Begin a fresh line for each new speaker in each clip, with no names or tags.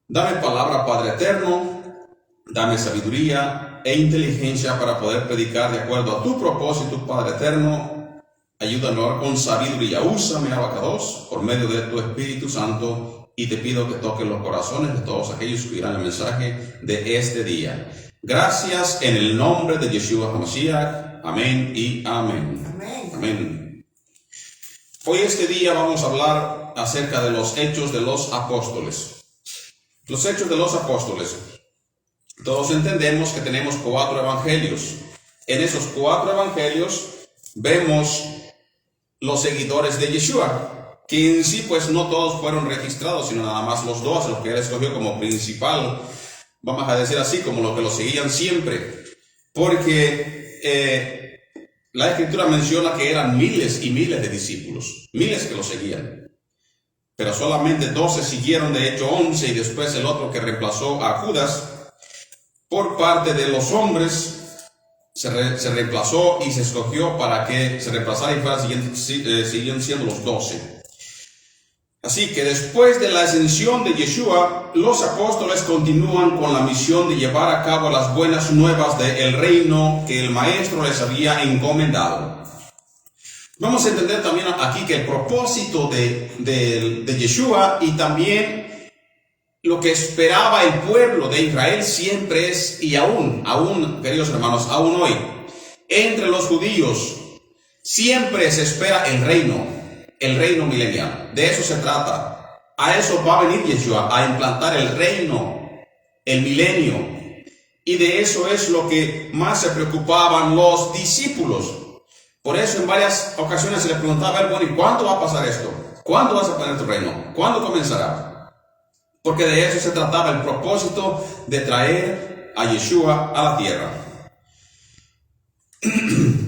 Dame palabra, Padre eterno, dame sabiduría e inteligencia para poder predicar de acuerdo a tu propósito, Padre eterno. Ayúdame con sabiduría. Úsame, Abacados, por medio de tu Espíritu Santo, y te pido que toques los corazones de todos aquellos que oirán el mensaje de este día. Gracias en el nombre de Yeshua HaMashiach. Amén y amén.
Amén.
Amén. Hoy este día vamos a hablar acerca de los hechos de los apóstoles. Los hechos de los apóstoles. Todos entendemos que tenemos 4 evangelios. En esos 4 evangelios vemos los seguidores de Yeshua, que en sí pues no todos fueron registrados, sino nada más los 12, los que él escogió como principal, vamos a decir así, como los que lo seguían siempre, porque la escritura menciona que eran miles y miles de discípulos, miles que lo seguían, pero solamente 12 siguieron, de hecho 11, y después el otro que reemplazó a Judas por parte de los hombres se reemplazó y se escogió para que se reemplazara y siguieron siendo los 12. Así que después de la ascensión de Yeshua, los apóstoles continúan con la misión de llevar a cabo las buenas nuevas del reino que el maestro les había encomendado. Vamos a entender también aquí que el propósito de Yeshua y también lo que esperaba el pueblo de Israel siempre es, y aún, queridos hermanos, aún hoy, entre los judíos, siempre se espera el reino milenial. De eso se trata. A eso va a venir Yeshua, a implantar el reino, el milenio. Y de eso es lo que más se preocupaban los discípulos. Por eso en varias ocasiones se les preguntaba, bueno, ¿y cuándo va a pasar esto? ¿Cuándo vas a poner tu reino? ¿Cuándo comenzará? Porque de eso se trataba el propósito de traer a Yeshua a la tierra.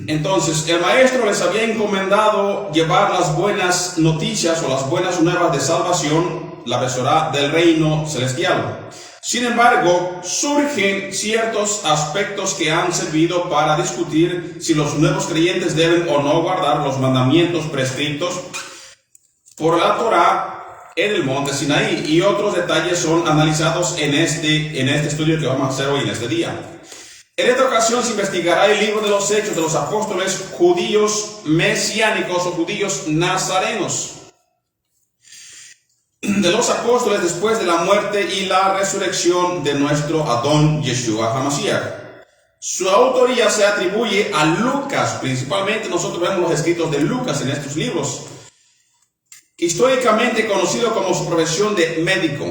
Entonces, el maestro les había encomendado llevar las buenas noticias o las buenas nuevas de salvación, la besorá del reino celestial. Sin embargo, surgen ciertos aspectos que han servido para discutir si los nuevos creyentes deben o no guardar los mandamientos prescritos por la Torá en el monte Sinaí, y otros detalles son analizados en este estudio que vamos a hacer hoy en este día. En esta ocasión se investigará el libro de los Hechos de los Apóstoles judíos mesiánicos o judíos nazarenos, de los apóstoles después de la muerte y la resurrección de nuestro Adón Yeshua HaMashiach. Su autoría se atribuye a Lucas, principalmente nosotros vemos los escritos de Lucas en estos libros, históricamente conocido como su profesión de médico.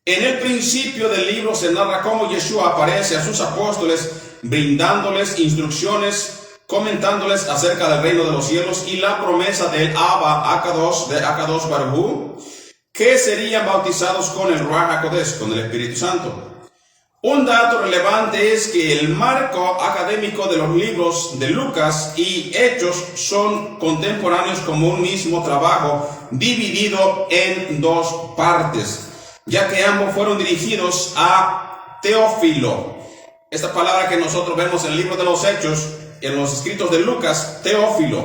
En el principio del libro se narra cómo Yeshua aparece a sus apóstoles brindándoles instrucciones, comentándoles acerca del reino de los cielos y la promesa del Abba Akadosh Baruj Hu, que serían bautizados con el Ruach HaKodesh, con el Espíritu Santo. Un dato relevante es que el marco académico de los libros de Lucas y Hechos son contemporáneos como un mismo trabajo dividido en 2 partes, ya que ambos fueron dirigidos a Teófilo. Esta palabra que nosotros vemos en el libro de los Hechos, en los escritos de Lucas, Teófilo,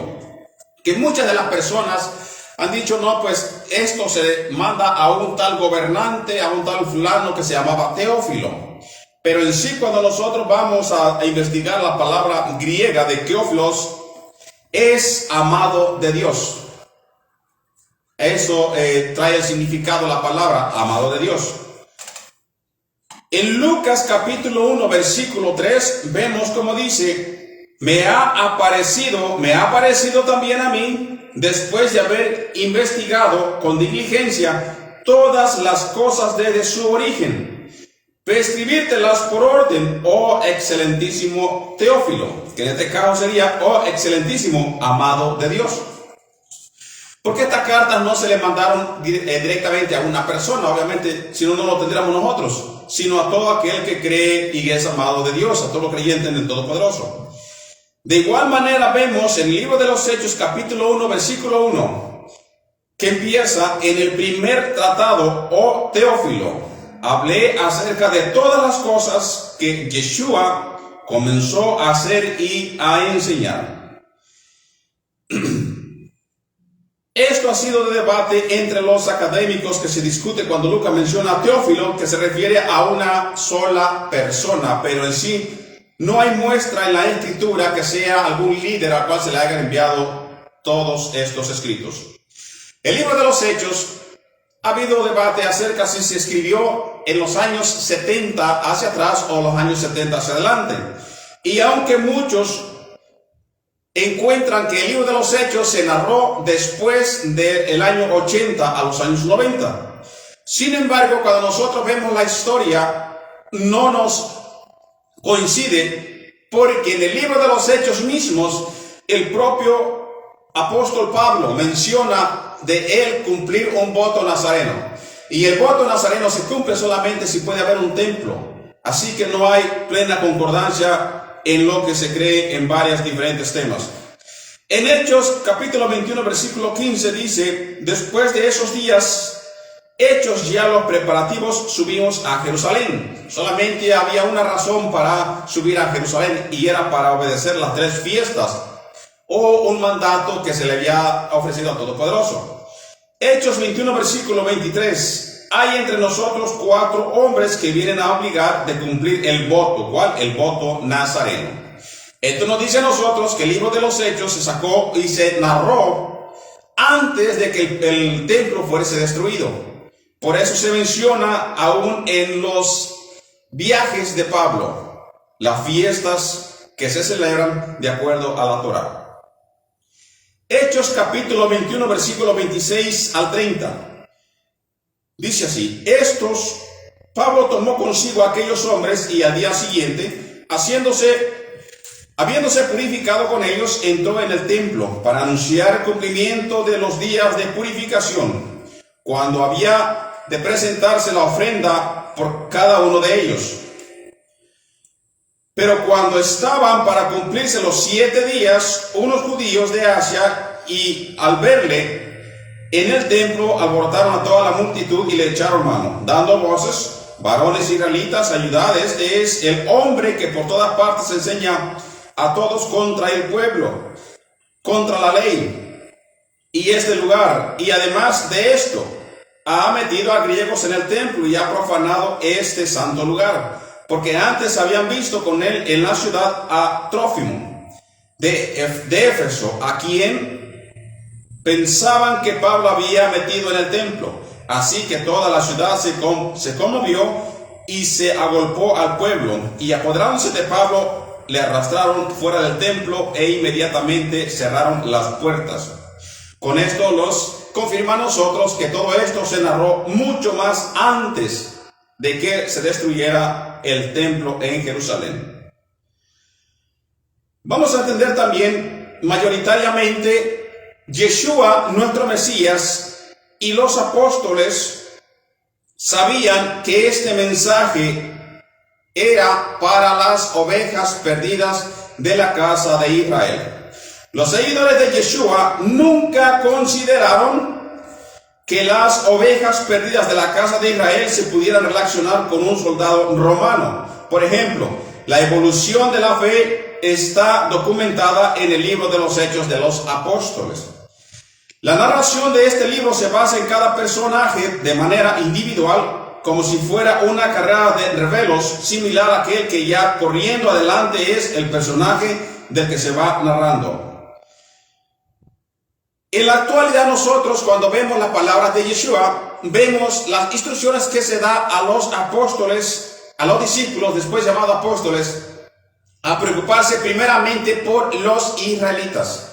que muchas de las personas han dicho, no, pues esto se manda a un tal gobernante, a un tal fulano que se llamaba Teófilo. Pero en sí, cuando nosotros vamos a investigar la palabra griega de Teófilos, es amado de Dios. Eso trae el significado de la palabra amado de Dios. En Lucas capítulo 1, versículo 3, vemos como dice, me ha aparecido también a mí, después de haber investigado con diligencia todas las cosas desde su origen, prescribírtelas por orden, oh excelentísimo Teófilo, que en este caso sería, oh excelentísimo amado de Dios. Porque estas cartas no se le mandaron directamente a una persona, obviamente, si no, no lo tendríamos nosotros, sino a todo aquel que cree y es amado de Dios, a todo creyente en el Todopoderoso. De igual manera vemos en el libro de los Hechos, capítulo 1, versículo 1, que empieza en el primer tratado, oh Teófilo, hablé acerca de todas las cosas que Yeshua comenzó a hacer y a enseñar. Esto ha sido de debate entre los académicos que se discute cuando Lucas menciona a Teófilo, que se refiere a una sola persona, pero en sí no hay muestra en la escritura que sea algún líder al cual se le hayan enviado todos estos escritos. El libro de los Hechos, ha habido debate acerca si se escribió en los años 70 hacia atrás o los años 70 hacia adelante. Y aunque muchos encuentran que el libro de los Hechos se narró después del año 80 a los años 90. Sin embargo, cuando nosotros vemos la historia, no nos coincide, porque en el libro de los Hechos mismos, el propio apóstol Pablo menciona de él cumplir un voto nazareno. Y el voto nazareno se cumple solamente si puede haber un templo. Así que no hay plena concordancia en lo que se cree en varios diferentes temas. En Hechos capítulo 21 versículo 15 dice: después de esos días, hechos ya los preparativos, subimos a Jerusalén. Solamente había una razón para subir a Jerusalén, y era para obedecer las 3 fiestas o un mandato que se le había ofrecido al Todopoderoso. Hechos 21 versículo 23: hay entre nosotros 4 hombres que vienen a obligar de cumplir el voto. ¿Cuál? El voto nazareno. Esto nos dice a nosotros que el libro de los Hechos se sacó y se narró antes de que el templo fuese destruido. Por eso se menciona aún en los viajes de Pablo las fiestas que se celebran de acuerdo a la Torá. Hechos capítulo 21 versículo 26 al 30. Dice así: Pablo tomó consigo a aquellos hombres y al día siguiente, habiéndose purificado con ellos, entró en el templo para anunciar el cumplimiento de los días de purificación, cuando había de presentarse la ofrenda por cada uno de ellos. Pero cuando estaban para cumplirse los 7 días, unos judíos de Asia, y al verle en el templo, alborotaron a toda la multitud y le echaron mano, dando voces: varones israelitas, ayudad, este es el hombre que por todas partes enseña a todos contra el pueblo, contra la ley y este lugar. Y además de esto, ha metido a griegos en el templo y ha profanado este santo lugar, porque antes habían visto con él en la ciudad a Trófimo de Éfeso, a quien pensaban que Pablo había metido en el templo. Así que toda la ciudad se conmovió y se agolpó al pueblo, y apoderándose de Pablo, le arrastraron fuera del templo e inmediatamente cerraron las puertas. Con esto los confirma a nosotros que todo esto se narró mucho más antes de que se destruyera el templo en Jerusalén. Vamos a entender también mayoritariamente Yeshua, nuestro Mesías, y los apóstoles sabían que este mensaje era para las ovejas perdidas de la casa de Israel. Los seguidores de Yeshua nunca consideraron que las ovejas perdidas de la casa de Israel se pudieran relacionar con un soldado romano. Por ejemplo, la evolución de la fe está documentada en el libro de los Hechos de los Apóstoles. La narración de este libro se basa en cada personaje de manera individual, como si fuera una carrera de revelos, similar a aquel que ya corriendo adelante es el personaje del que se va narrando. En la actualidad nosotros, cuando vemos las palabras de Yeshua, vemos las instrucciones que se da a los apóstoles, a los discípulos, después llamados apóstoles, a preocuparse primeramente por los israelitas,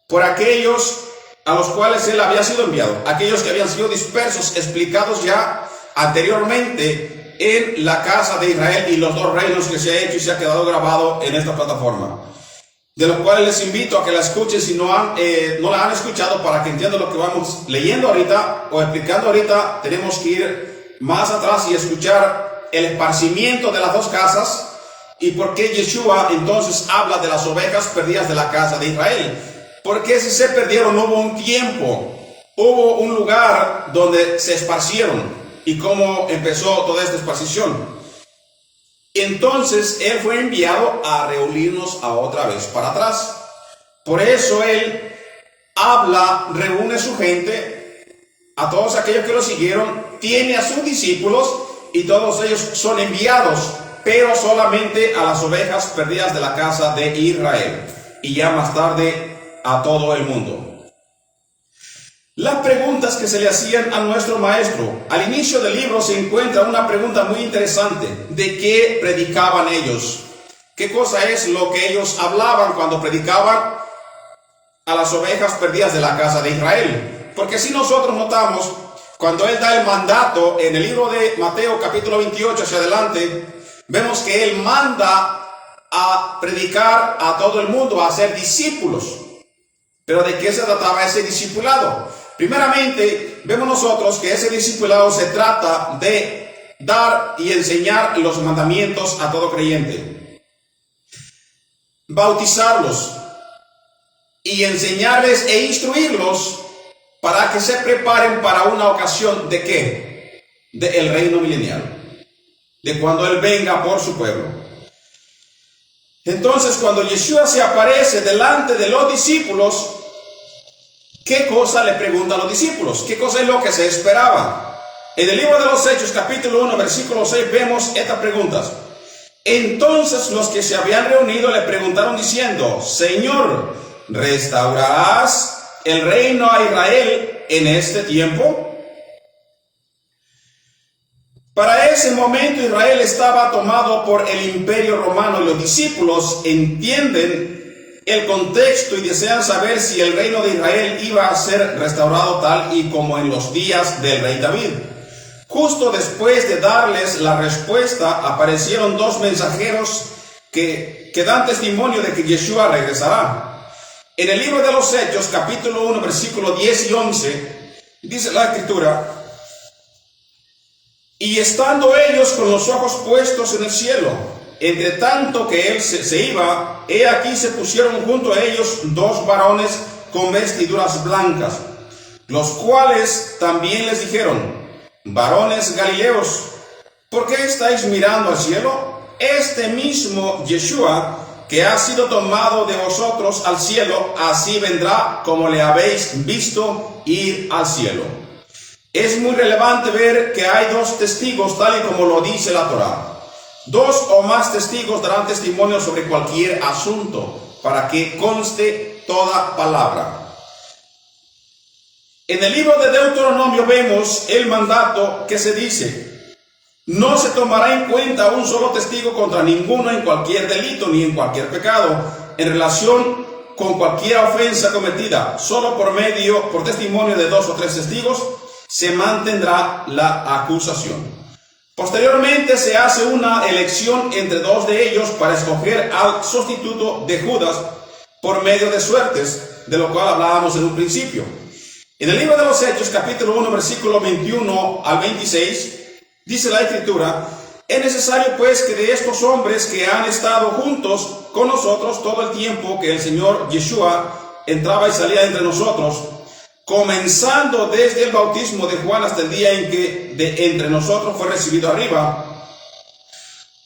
por aquellos a los cuales él había sido enviado, aquellos que habían sido dispersos, explicados ya anteriormente en la casa de Israel y los 2 reinos que se ha hecho y se ha quedado grabado en esta plataforma, de los cuales les invito a que la escuchen si no la han escuchado, para que entiendan lo que vamos leyendo ahorita o explicando ahorita. Tenemos que ir más atrás y escuchar el esparcimiento de las 2 casas y por qué Yeshua entonces habla de las ovejas perdidas de la casa de Israel. Porque si se perdieron, hubo un tiempo, hubo un lugar donde se esparcieron, y cómo empezó toda esta esparcición. Entonces él fue enviado a reunirnos a otra vez para atrás. Por eso él habla, reúne su gente, a todos aquellos que lo siguieron, tiene a sus discípulos y todos ellos son enviados, pero solamente a las ovejas perdidas de la casa de Israel y ya más tarde a todo el mundo. Las preguntas que se le hacían a nuestro maestro. Al inicio del libro se encuentra una pregunta muy interesante. ¿De qué predicaban ellos? ¿Qué cosa es lo que ellos hablaban cuando predicaban a las ovejas perdidas de la casa de Israel? Porque si nosotros notamos, cuando él da el mandato en el libro de Mateo capítulo 28 hacia adelante, vemos que él manda a predicar a todo el mundo, a hacer discípulos. Pero ¿de qué se trataba ese discipulado? Primeramente, vemos nosotros que ese discipulado se trata de dar y enseñar los mandamientos a todo creyente. Bautizarlos y enseñarles e instruirlos para que se preparen para una ocasión ¿de qué? Del reino milenial, de cuando Él venga por su pueblo. Entonces, cuando Yeshua se aparece delante de los discípulos, ¿qué cosa le pregunta a los discípulos? ¿Qué cosa es lo que se esperaba? En el libro de los Hechos, capítulo 1, versículo 6, vemos estas preguntas. Entonces los que se habían reunido le preguntaron diciendo, Señor, ¿restaurarás el reino a Israel en este tiempo? Para ese momento Israel estaba tomado por el imperio romano y los discípulos entienden el contexto y desean saber si el reino de Israel iba a ser restaurado tal y como en los días del rey David. Justo después de darles la respuesta, aparecieron dos mensajeros que dan testimonio de que Yeshua regresará. En el libro de los Hechos, capítulo 1, versículo 10 y 11, dice la Escritura, y estando ellos con los ojos puestos en el cielo, entre tanto que él se iba, he aquí se pusieron junto a ellos dos varones con vestiduras blancas, los cuales también les dijeron, varones galileos, ¿por qué estáis mirando al cielo? Este mismo Yeshua, que ha sido tomado de vosotros al cielo, así vendrá como le habéis visto ir al cielo. Es muy relevante ver que hay dos testigos, tal y como lo dice la Torá. Dos o más testigos darán testimonio sobre cualquier asunto, para que conste toda palabra. En el libro de Deuteronomio vemos el mandato que se dice, no se tomará en cuenta un solo testigo contra ninguno en cualquier delito ni en cualquier pecado, en relación con cualquier ofensa cometida, solo por testimonio de dos o tres testigos, se mantendrá la acusación. Posteriormente se hace una elección entre dos de ellos para escoger al sustituto de Judas por medio de suertes, de lo cual hablábamos en un principio. En el libro de los Hechos, capítulo 1, versículo 21 al 26, dice la Escritura, es necesario pues que de estos hombres que han estado juntos con nosotros todo el tiempo que el Señor Yeshua entraba y salía entre nosotros, comenzando desde el bautismo de Juan hasta el día en que de entre nosotros fue recibido arriba,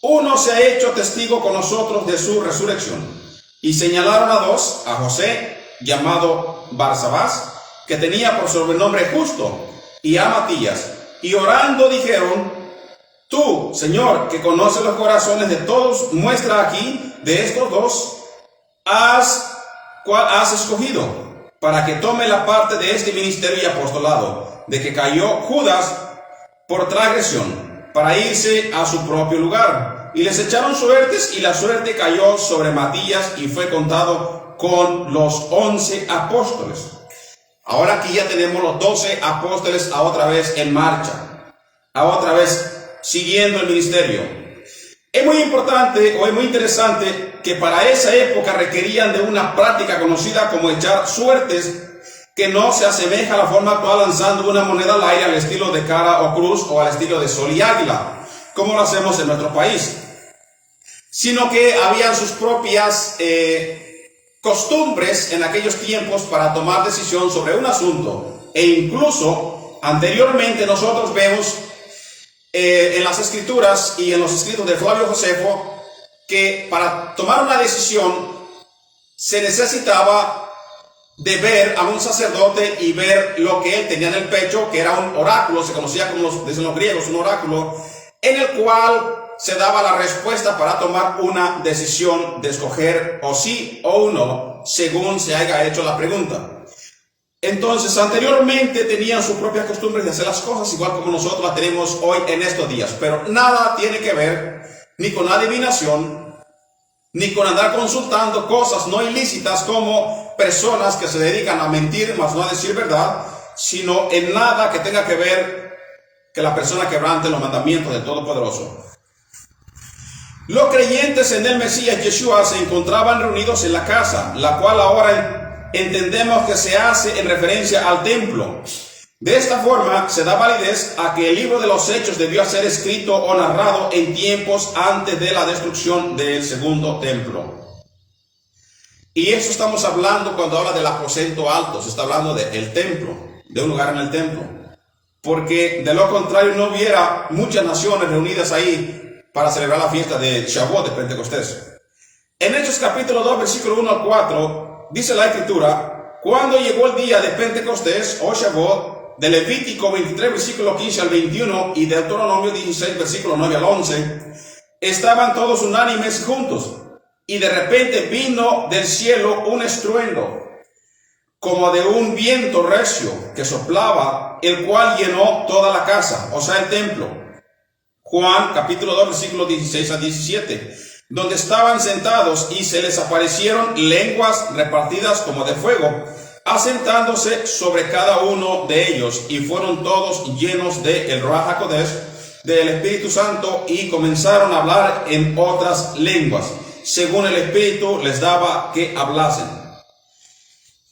uno se ha hecho testigo con nosotros de su resurrección. Y señalaron a dos, a José, llamado Barsabás, que tenía por sobrenombre Justo, y a Matías, y orando dijeron, tú, Señor, que conoces los corazones de todos, muestra aquí de estos dos, cuál has escogido, para que tome la parte de este ministerio y apostolado, de que cayó Judas por transgresión, para irse a su propio lugar. Y les echaron suertes, y la suerte cayó sobre Matías, y fue contado con los 11 apóstoles. Ahora aquí ya tenemos los 12 apóstoles a otra vez en marcha, a otra vez siguiendo el ministerio. Es muy importante o es muy interesante que para esa época requerían de una práctica conocida como echar suertes, que no se asemeja a la forma actual lanzando una moneda al aire al estilo de cara o cruz o al estilo de sol y águila, como lo hacemos en nuestro país, sino que habían sus propias costumbres en aquellos tiempos para tomar decisión sobre un asunto. E incluso anteriormente nosotros vemos en las escrituras y en los escritos de Flavio Josefo que para tomar una decisión se necesitaba de ver a un sacerdote y ver lo que él tenía en el pecho, que era un oráculo, se conocía como dicen los griegos, un oráculo, en el cual se daba la respuesta para tomar una decisión de escoger o sí o no, según se haya hecho la pregunta. Entonces, anteriormente tenían sus propias costumbres de hacer las cosas igual como nosotros las tenemos hoy en estos días, pero nada tiene que ver ni con adivinación, ni con andar consultando cosas no ilícitas como personas que se dedican a mentir, más no a decir verdad, sino en nada que tenga que ver que la persona quebrante los mandamientos del Todopoderoso. Los creyentes en el Mesías Yeshua se encontraban reunidos en la casa, la cual ahora entendemos que se hace en referencia al templo. De esta forma se da validez a que el libro de los Hechos debió ser escrito o narrado en tiempos antes de la destrucción del segundo templo. Y eso estamos hablando cuando habla del aposento alto, se está hablando del templo, de un lugar en el templo. Porque de lo contrario no hubiera muchas naciones reunidas ahí para celebrar la fiesta de Shavuot, de Pentecostés. En Hechos capítulo 2, versículo 1 al 4, dice la Escritura: cuando llegó el día de Pentecostés o Shavuot, de Levítico 23, versículo 15 al 21 y de Deuteronomio 16, versículo 9 al 11, estaban todos unánimes juntos, y de repente vino del cielo un estruendo, como de un viento recio que soplaba, el cual llenó toda la casa, o sea, el templo. Juan capítulo 2, versículos 16 a 17, donde estaban sentados y se les aparecieron lenguas repartidas como de fuego, asentándose sobre cada uno de ellos, y fueron todos llenos del Ruach HaKodesh, del Espíritu Santo, y comenzaron a hablar en otras lenguas, según el Espíritu les daba que hablasen.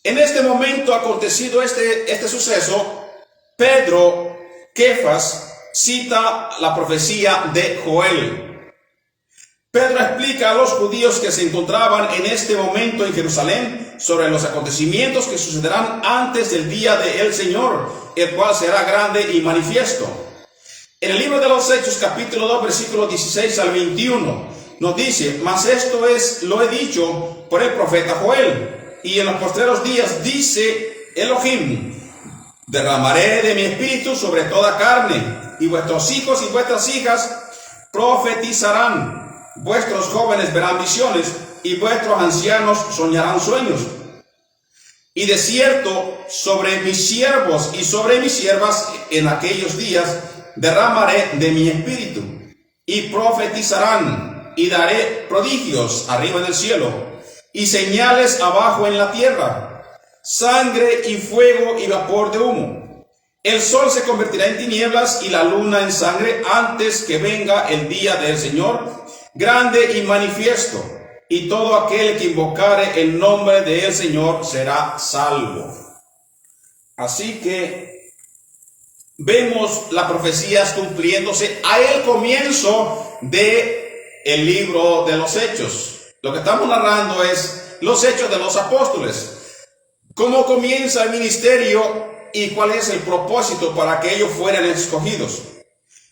En este momento acontecido este suceso, Pedro, Kefas, cita la profecía de Joel. Pedro explica a los judíos que se encontraban en este momento en Jerusalén sobre los acontecimientos que sucederán antes del día del Señor, el cual será grande y manifiesto. En el libro de los Hechos, capítulo 2, versículos 16 al 21, nos dice: mas esto lo he dicho por el profeta Joel, y en los postreros días dice Elohim: derramaré de mi espíritu sobre toda carne, y vuestros hijos y vuestras hijas profetizarán, vuestros jóvenes verán visiones, y vuestros ancianos soñarán sueños. Y de cierto, sobre mis siervos y sobre mis siervas en aquellos días derramaré de mi espíritu, y profetizarán, y daré prodigios arriba en el cielo, y señales abajo en la tierra, sangre y fuego y vapor de humo. El sol se convertirá en tinieblas y la luna en sangre antes que venga el día del Señor, grande y manifiesto, y todo aquel que invocare el nombre del Señor será salvo. Así que vemos las profecías cumpliéndose al comienzo de el libro de los Hechos. Lo que estamos narrando es los hechos de los apóstoles. Cómo comienza el ministerio y cuál es el propósito para que ellos fueran escogidos.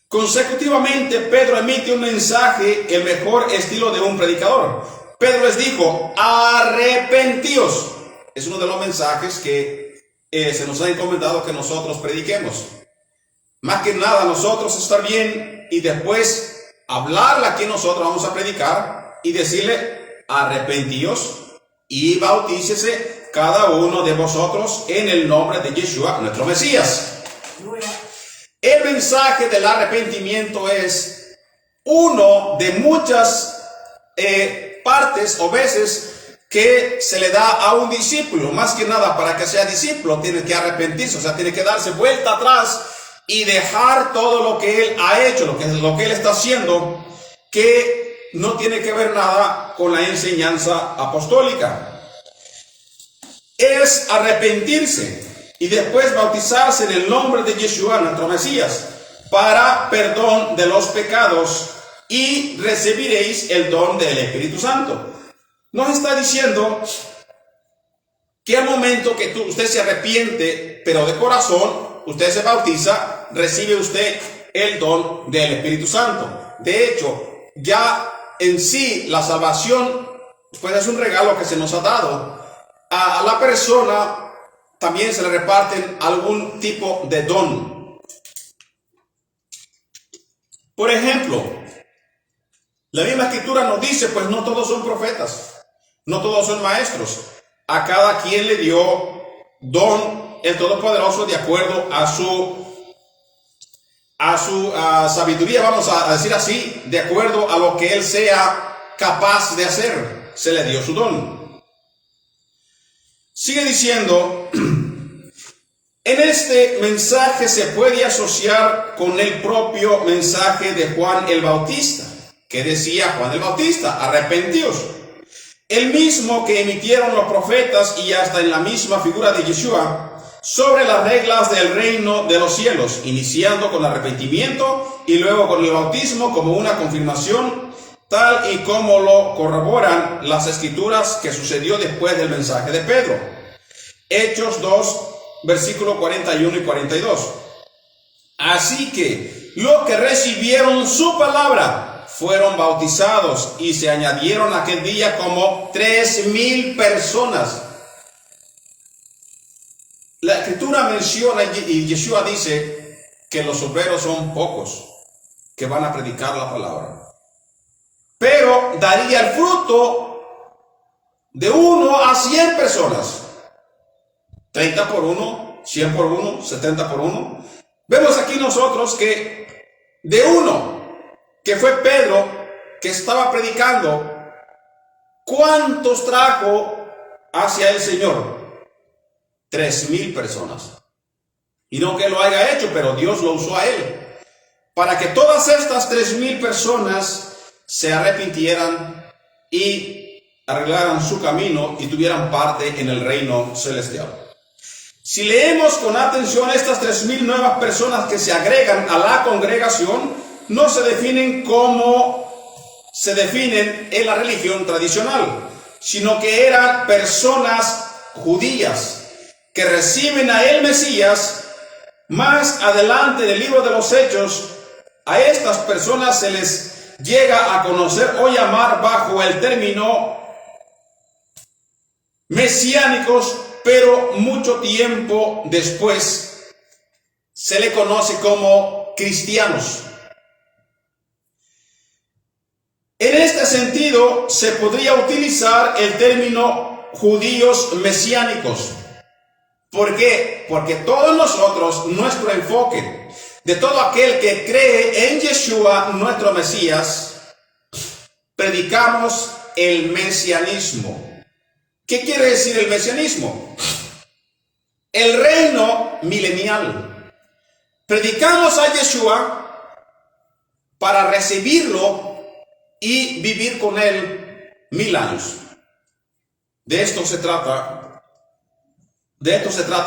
Consecutivamente, Pedro emite un mensaje, el mejor estilo de un predicador. Pedro les dijo: arrepentíos. Es uno de los mensajes que se nos ha encomendado que nosotros prediquemos. Más que nada, nosotros estar bien y después hablarle a quien nosotros vamos a predicar y decirle: arrepentíos y bautícese cada uno de vosotros en el nombre de Yeshua, nuestro Mesías. El mensaje del arrepentimiento es uno de muchas partes o veces que se le da a un discípulo. Más que nada, para que sea discípulo tiene que arrepentirse, o sea, tiene que darse vuelta atrás y dejar todo lo que él ha hecho, lo que él está haciendo, que no tiene que ver nada con la enseñanza apostólica. Es arrepentirse y después bautizarse en el nombre de Yeshua, nuestro Mesías, para perdón de los pecados, y recibiréis el don del Espíritu Santo. Nos está diciendo que al momento que usted se arrepiente, pero de corazón, usted se bautiza, recibe usted el don del Espíritu Santo. De hecho, ya en sí la salvación pues es un regalo que se nos ha dado. a la persona también se le reparten algún tipo de don. Por ejemplo, la misma escritura nos dice, pues no todos son profetas, no todos son maestros. A cada quien le dio don el Todopoderoso de acuerdo a su sabiduría, vamos a decir así, de acuerdo a lo que él sea capaz de hacer. Se le dio su don. Sigue diciendo, en este mensaje se puede asociar con el propio mensaje de Juan el Bautista. ¿Qué decía Juan el Bautista? Arrepentíos. El mismo que emitieron los profetas y hasta en la misma figura de Yeshua sobre las reglas del reino de los cielos, iniciando con el arrepentimiento y luego con el bautismo como una confirmación, tal y como lo corroboran las escrituras que sucedió después del mensaje de Pedro. Hechos 2, versículos 41 y 42. Así que los que recibieron su palabra fueron bautizados y se añadieron aquel día como 3,000 personas. La escritura menciona y Yeshua dice que los obreros son pocos que van a predicar la palabra, pero daría el fruto de 1 a 100 personas, 30 por 1, 100 por 1, 70 por 1. Vemos aquí nosotros que de uno que fue Pedro, que estaba predicando, ¿cuántos trajo hacia el Señor? 3,000 personas. Y no que lo haya hecho, pero Dios lo usó a él, para que todas estas 3,000 personas se arrepintieran y arreglaran su camino y tuvieran parte en el reino celestial. Si leemos con atención estas 3,000 nuevas personas que se agregan a la congregación, no se definen como se definen en la religión tradicional, sino que eran personas judías que reciben a el Mesías. Más adelante del libro de los Hechos, a estas personas se les llega a conocer o llamar bajo el término mesiánicos, pero mucho tiempo después se le conoce como cristianos. En este sentido, se podría utilizar el término judíos mesiánicos. ¿Por qué? Porque todos nosotros, nuestro enfoque de todo aquel que cree en Yeshua, nuestro Mesías, predicamos el mesianismo. ¿Qué quiere decir el mesianismo? El reino milenial. Predicamos a Yeshua para recibirlo y vivir con él 1000 años. De esto se trata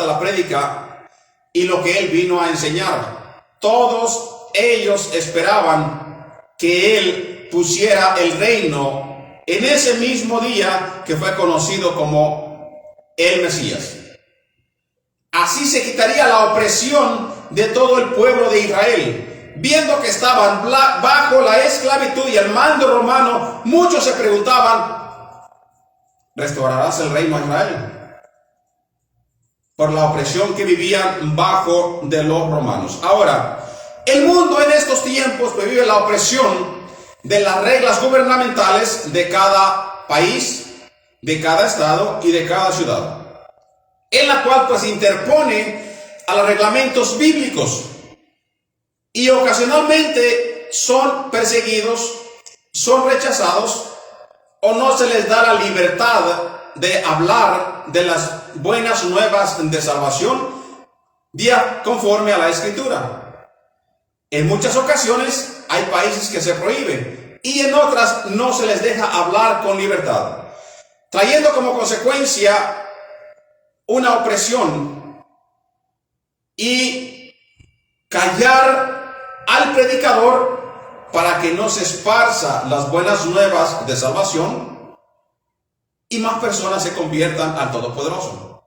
la prédica y lo que él vino a enseñar. Todos ellos esperaban que él pusiera el reino en ese mismo día que fue conocido como el Mesías. Así se quitaría la opresión de todo el pueblo de Israel. Viendo que estaban bajo la esclavitud y el mando romano, muchos se preguntaban: ¿restaurarás el reino a Israel? Por la opresión que vivían bajo de los romanos. Ahora, el mundo en estos tiempos vive la opresión de las reglas gubernamentales de cada país, de cada estado y de cada ciudad, en la cual pues interpone a los reglamentos bíblicos. Y ocasionalmente son perseguidos, son rechazados, o no se les da la libertad de hablar de las buenas nuevas de salvación conforme a la Escritura. En muchas ocasiones hay países que se prohíben y en otras no se les deja hablar con libertad, trayendo como consecuencia una opresión y callar al predicador para que no se esparza las buenas nuevas de salvación y más personas se conviertan al Todopoderoso,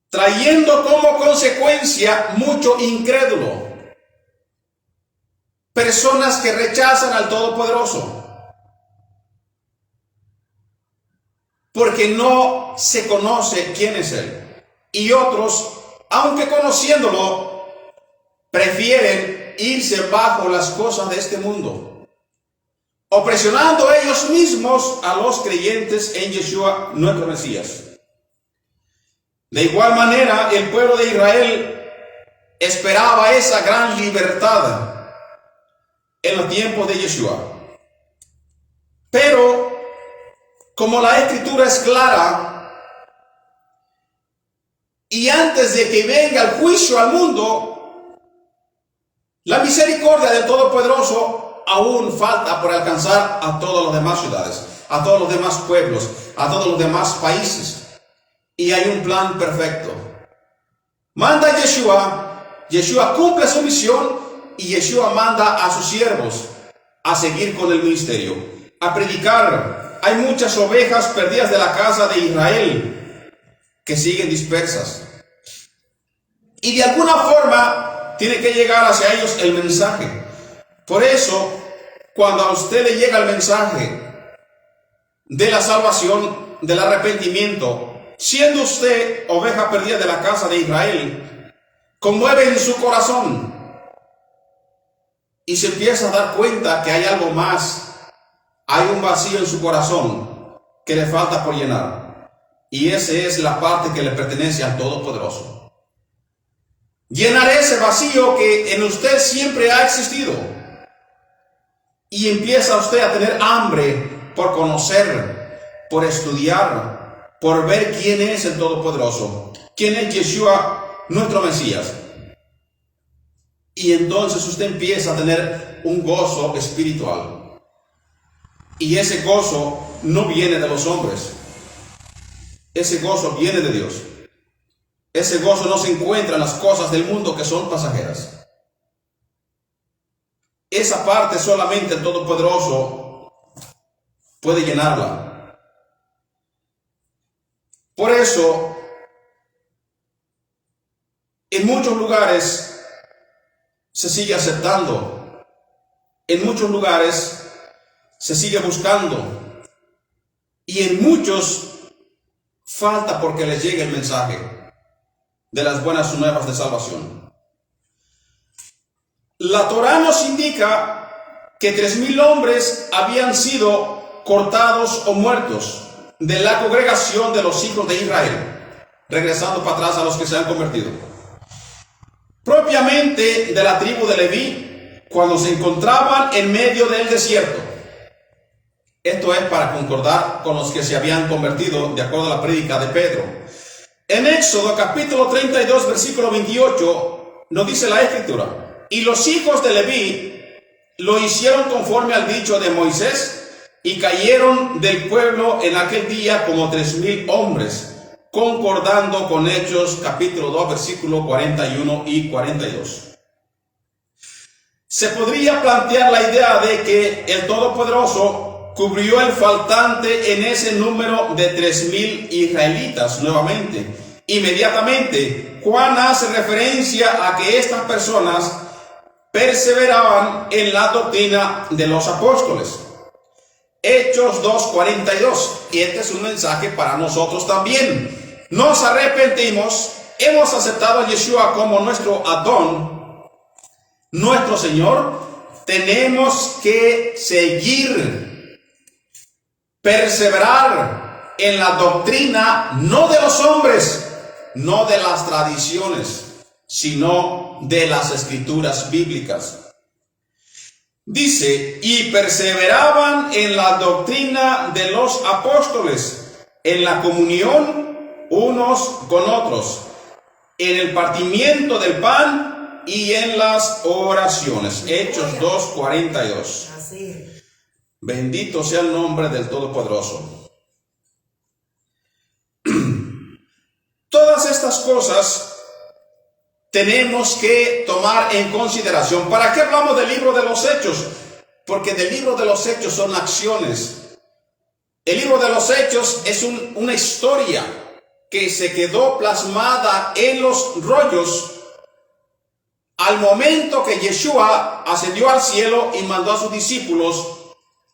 trayendo como consecuencia mucho incrédulo, personas que rechazan al Todopoderoso. porque no se conoce quién es Él. Y otros, aunque conociéndolo, prefieren irse bajo las cosas de este mundo, opresionando ellos mismos a los creyentes en Yeshua, nuestro Mesías. De igual manera, el pueblo de Israel esperaba esa gran libertad en los tiempos de Yeshua. Pero, como la Escritura es clara, y antes de que venga el juicio al mundo, la misericordia del Todopoderoso aún falta por alcanzar a todas las demás ciudades, a todos los demás pueblos, a todos los demás países. Y hay un plan perfecto. Manda Yeshua, Yeshua cumple su misión y Yeshua manda a sus siervos a seguir con el ministerio, a predicar. Hay muchas ovejas perdidas de la casa de Israel que siguen dispersas. Y de alguna forma tiene que llegar hacia ellos el mensaje. Por eso, cuando a usted le llega el mensaje de la salvación, del arrepentimiento, siendo usted oveja perdida de la casa de Israel, conmueve en su corazón y se empieza a dar cuenta que hay algo más, hay un vacío en su corazón que le falta por llenar, y esa es la parte que le pertenece al Todopoderoso. Llenar ese vacío que en usted siempre ha existido, y empieza usted a tener hambre por conocer, por estudiar, por ver quién es el Todopoderoso, quién es Yeshua, nuestro Mesías. Y entonces usted empieza a tener un gozo espiritual. Y ese gozo no viene de los hombres. Ese gozo viene de Dios. Ese gozo no se encuentra en las cosas del mundo que son pasajeras. Esa parte solamente el Todopoderoso puede llenarla. Por eso, en muchos lugares se sigue aceptando, en muchos lugares se sigue buscando, y en muchos falta porque les llegue el mensaje de las buenas nuevas de salvación. La Torá nos indica que 3,000 hombres habían sido cortados o muertos de la congregación de los hijos de Israel, regresando para atrás a los que se han convertido, propiamente de la tribu de Leví, cuando se encontraban en medio del desierto. Esto es para concordar con los que se habían convertido, de acuerdo a la prédica de Pedro. En Éxodo capítulo 32 versículo 28 nos dice la Escritura: y los hijos de Leví lo hicieron conforme al dicho de Moisés, y cayeron del pueblo en aquel día como 3,000 hombres, concordando con Hechos capítulo 2 versículo 41 y 42. Se podría plantear la idea de que el Todopoderoso cubrió el faltante en ese número de 3,000 israelitas nuevamente. Inmediatamente, Juan hace referencia a que estas personas perseveraban en la doctrina de los apóstoles. Hechos 2:42, y este es un mensaje para nosotros también. Nos arrepentimos, hemos aceptado a Yeshua como nuestro Adón, nuestro Señor. Tenemos que seguir, perseverar en la doctrina, no de los hombres, no de las tradiciones, sino de las escrituras bíblicas. Dice: y perseveraban en la doctrina de los apóstoles, en la comunión unos con otros, en el partimiento del pan y en las oraciones. Hechos 2:42. Bendito sea el nombre del Todopoderoso. Todas estas cosas tenemos que tomar en consideración. ¿Para qué hablamos del libro de los Hechos? Porque del libro de los Hechos son acciones. El libro de los Hechos es una historia que se quedó plasmada en los rollos al momento que Yeshua ascendió al cielo y mandó a sus discípulos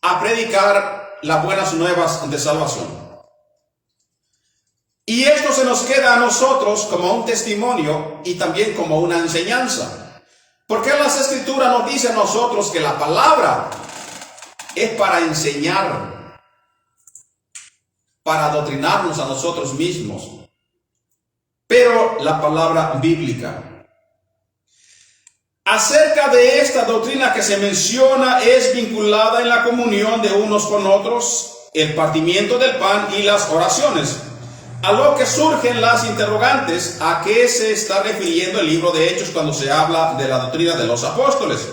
a predicar las buenas nuevas de salvación. Y esto se nos queda a nosotros como un testimonio y también como una enseñanza. Porque las Escrituras nos dicen a nosotros que la palabra es para enseñar, para adoctrinarnos a nosotros mismos. Pero la palabra bíblica, acerca de esta doctrina que se menciona, es vinculada en la comunión de unos con otros, el partimiento del pan y las oraciones. A lo que surgen las interrogantes: ¿a qué se está refiriendo el libro de Hechos cuando se habla de la doctrina de los apóstoles?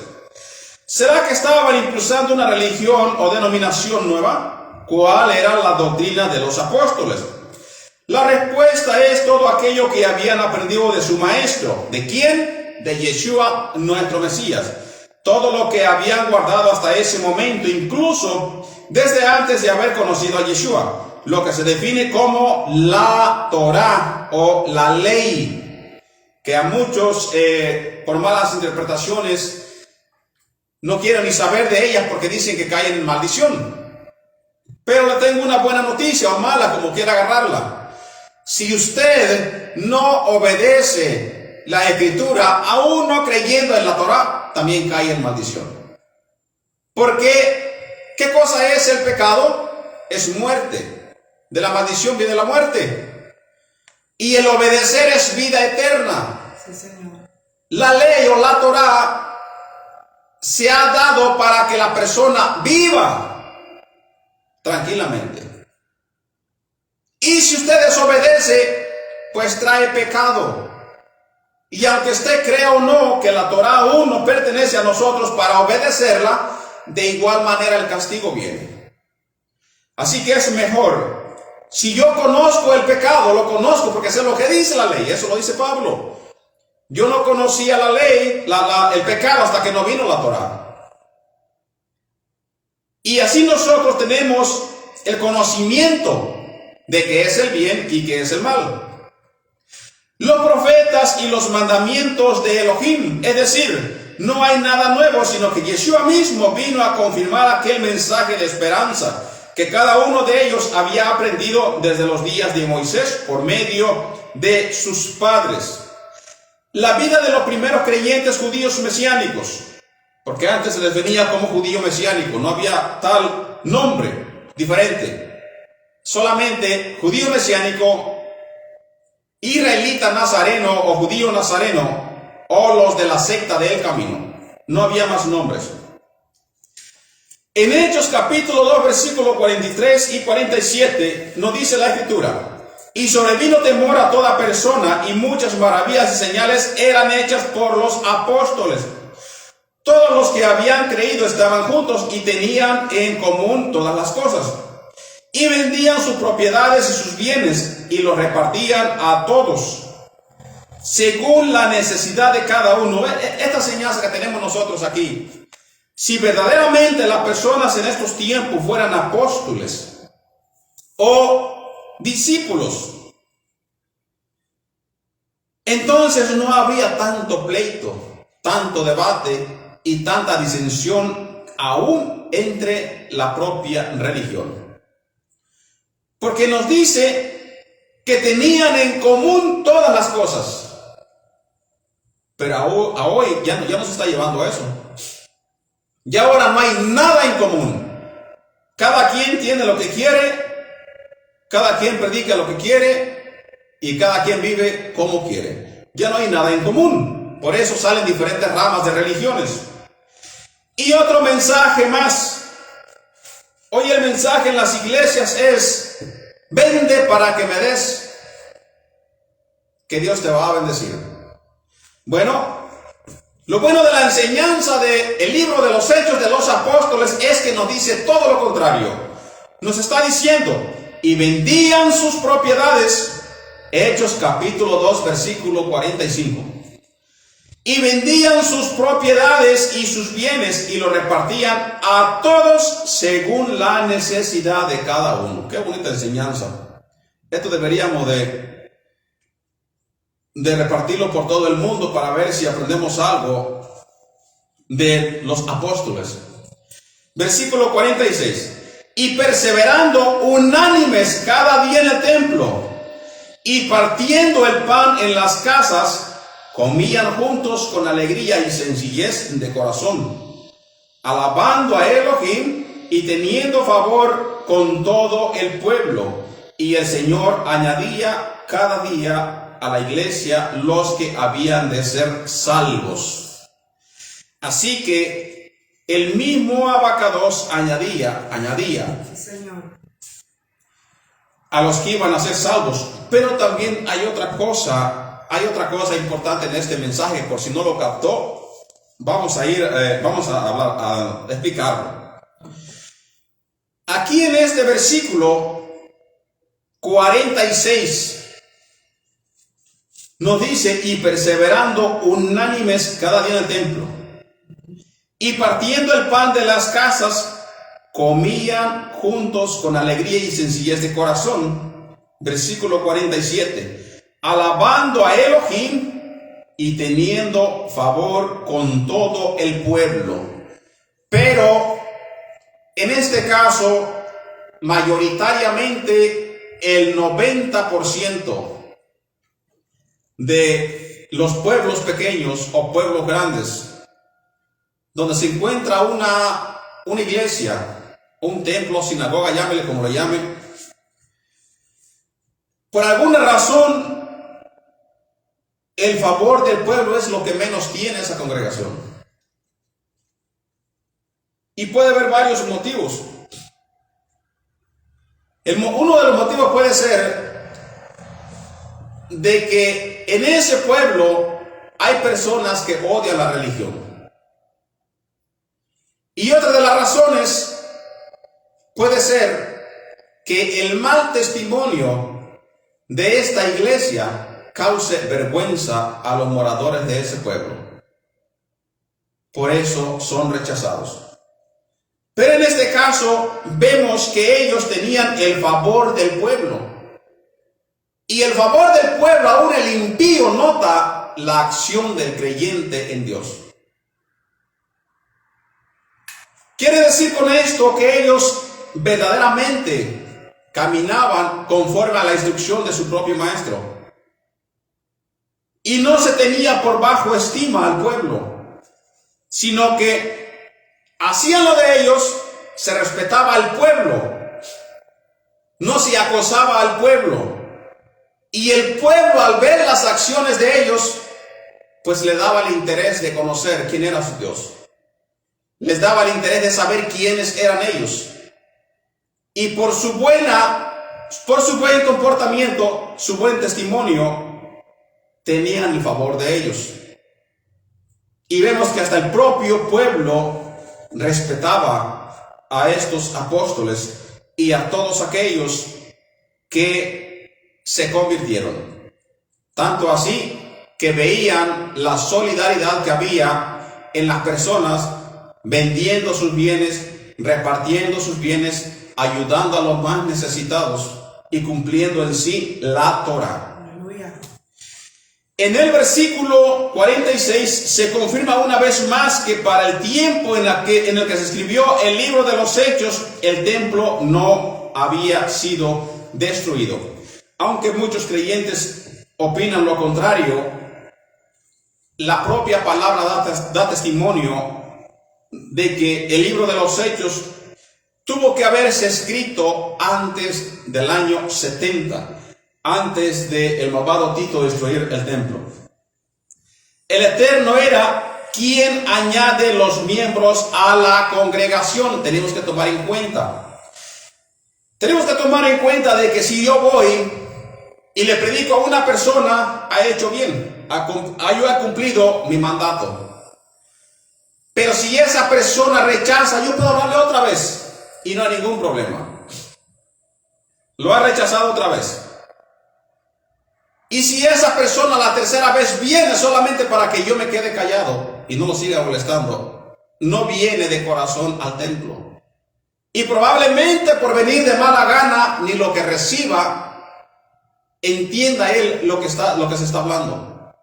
¿Será que estaban impulsando una religión o denominación nueva? ¿Cuál era la doctrina de los apóstoles? La respuesta es todo aquello que habían aprendido de su maestro. ¿De quién? De Yeshua, nuestro Mesías. Todo lo que habían guardado hasta ese momento, incluso desde antes de haber conocido a Yeshua. Lo que se define como la Torá o la ley, que a muchos por malas interpretaciones no quieren ni saber de ellas porque dicen que caen en maldición. Pero le tengo una buena noticia, o mala, como quiera agarrarla. Si usted no obedece la Escritura, aún no creyendo en la Torá, también cae en maldición. Porque, ¿qué cosa es el pecado? Es muerte. De la maldición viene la muerte. Y el obedecer es vida eterna.
Sí, Señor.
La ley o la Torá se ha dado para que la persona viva tranquilamente. Y si usted desobedece, pues trae pecado. Y aunque usted crea o no que la Torá aún no pertenece a nosotros para obedecerla, de igual manera el castigo viene. Así que es mejor. Si yo conozco el pecado, lo conozco porque sé lo que dice la ley. Eso lo dice Pablo. Yo no conocía la ley, el pecado, hasta que no vino la Torá. Y así nosotros tenemos el conocimiento de qué es el bien y qué es el mal. Los profetas y los mandamientos de Elohim, es decir, no hay nada nuevo, sino que Yeshua mismo vino a confirmar aquel mensaje de esperanza que cada uno de ellos había aprendido desde los días de Moisés por medio de sus padres. La vida de los primeros creyentes judíos mesiánicos, porque antes se les venía como judío mesiánico, no había tal nombre diferente, solamente judío mesiánico, israelita nazareno o judío nazareno, o los de la secta del camino, no había más nombres. En Hechos capítulo 2 versículos 43 y 47 nos dice la Escritura: y sobrevino temor a toda persona, y muchas maravillas y señales eran hechas por los apóstoles. Todos los que habían creído estaban juntos y tenían en común todas las cosas, y vendían sus propiedades y sus bienes y los repartían a todos según la necesidad de cada uno. Esta enseñanza que tenemos nosotros aquí, si verdaderamente las personas en estos tiempos fueran apóstoles o discípulos, entonces no habría tanto pleito, tanto debate y tanta disensión aún entre la propia religión. Porque nos dice que tenían en común todas las cosas. Pero a hoy ya no se está llevando a eso. Ya ahora no hay nada en común. Cada quien tiene lo que quiere, cada quien predica lo que quiere y cada quien vive como quiere. Ya no hay nada en común. Por eso salen diferentes ramas de religiones. Y otro mensaje más. Hoy el mensaje en las iglesias es: vende para que me des, que Dios te va a bendecir. Bueno, lo bueno de la enseñanza del libro de los Hechos de los Apóstoles es que nos dice todo lo contrario. Nos está diciendo: y vendían sus propiedades. Hechos capítulo 2 versículo 45. Y vendían sus propiedades y sus bienes y lo repartían a todos según la necesidad de cada uno. Qué bonita enseñanza. Esto deberíamos de repartirlo por todo el mundo para ver si aprendemos algo de los apóstoles. Versículo 46. Y perseverando unánimes cada día en el templo Y partiendo el pan en las casas, comían juntos con alegría y sencillez de corazón, alabando a Elohim y teniendo favor con todo el pueblo. Y el Señor añadía cada día a la iglesia los que habían de ser salvos. Así que el mismo Abacados añadía
Sí, Señor.
a los que iban a ser salvos. Pero también hay otra cosa importante en este mensaje, por si no lo captó. Vamos a explicarlo. Aquí en este versículo 46 nos dice: y perseverando unánimes cada día en el templo, y partiendo el pan de las casas, comían juntos con alegría y sencillez de corazón. Versículo 47, alabando a Elohim y teniendo favor con todo el pueblo. Pero en este caso, mayoritariamente el 90% de los pueblos pequeños o pueblos grandes, donde se encuentra una iglesia, un templo, sinagoga, llámele como lo llame, por alguna razón el favor del pueblo es lo que menos tiene esa congregación. Y puede haber varios motivos. Uno de los motivos puede ser de que en ese pueblo hay personas que odian la religión. Y otra de las razones puede ser que el mal testimonio de esta iglesia cause vergüenza a los moradores de ese pueblo. Por eso son rechazados. Pero en este caso vemos que ellos tenían el favor del pueblo. Y el favor del pueblo, aún el impío nota la acción del creyente en Dios. Quiere decir con esto que ellos verdaderamente caminaban conforme a la instrucción de su propio maestro. Y no se tenía por bajo estima al pueblo, sino que hacían lo de ellos, se respetaba al pueblo, no se acosaba al pueblo. Y el pueblo, al ver las acciones de ellos, pues le daba el interés de conocer quién era su Dios. Les daba el interés de saber quiénes eran ellos. Y por su buen comportamiento, su buen testimonio, tenían el favor de ellos. Y vemos que hasta el propio pueblo respetaba a estos apóstoles y a todos aquellos que se convirtieron. Tanto así que veían la solidaridad que había en las personas, vendiendo sus bienes, repartiendo sus bienes, ayudando a los más necesitados y cumpliendo en sí la Torá.
Aleluya.
En el versículo 46 se confirma una vez más que para el tiempo en el que se escribió el libro de los Hechos, el templo no había sido destruido. Aunque muchos creyentes opinan lo contrario, la propia palabra da testimonio de que el libro de los Hechos tuvo que haberse escrito antes del año 70, antes de el malvado Tito destruir el templo. El Eterno era quien añade los miembros a la congregación. Tenemos que tomar en cuenta. Tenemos que tomar en cuenta de que si yo voy y le predico a una persona, ha hecho bien, yo he cumplido mi mandato. Pero si esa persona rechaza, yo puedo hablarle otra vez y no hay ningún problema. Lo ha rechazado otra vez. Y si esa persona la tercera vez viene solamente para que yo me quede callado y no lo siga molestando, no viene de corazón al templo. Y probablemente por venir de mala gana, ni lo que reciba, entienda él lo que se está hablando.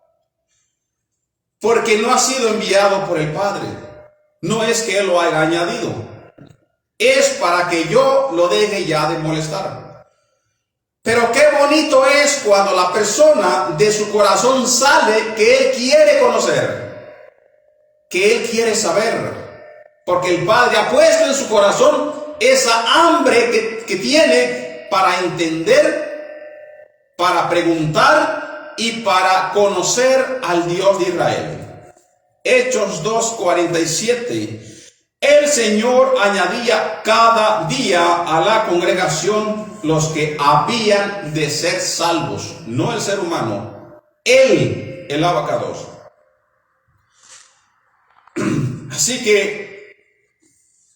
Porque no ha sido enviado por el Padre. No es que él lo haya añadido. Es para que yo lo deje ya de molestar. Pero qué bonito es cuando la persona de su corazón sale que él quiere conocer, que él quiere saber, porque el Padre ha puesto en su corazón esa hambre que tiene para entender, para preguntar y para conocer al Dios de Israel. Hechos 2:47. El Señor añadía cada día a la congregación los que habían de ser salvos, no el ser humano, el abacados. Así que,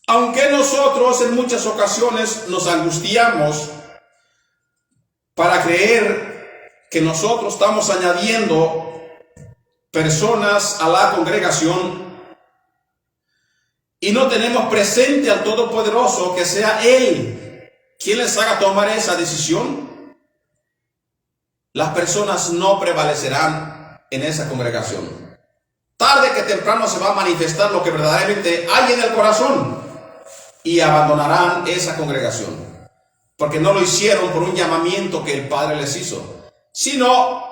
aunque nosotros en muchas ocasiones nos angustiamos para creer que nosotros estamos añadiendo personas a la congregación y no tenemos presente al Todopoderoso, que sea Él quien les haga tomar esa decisión, las personas no prevalecerán en esa congregación. Tarde que temprano se va a manifestar lo que verdaderamente hay en el corazón y abandonarán esa congregación, porque no lo hicieron por un llamamiento que el Padre les hizo, sino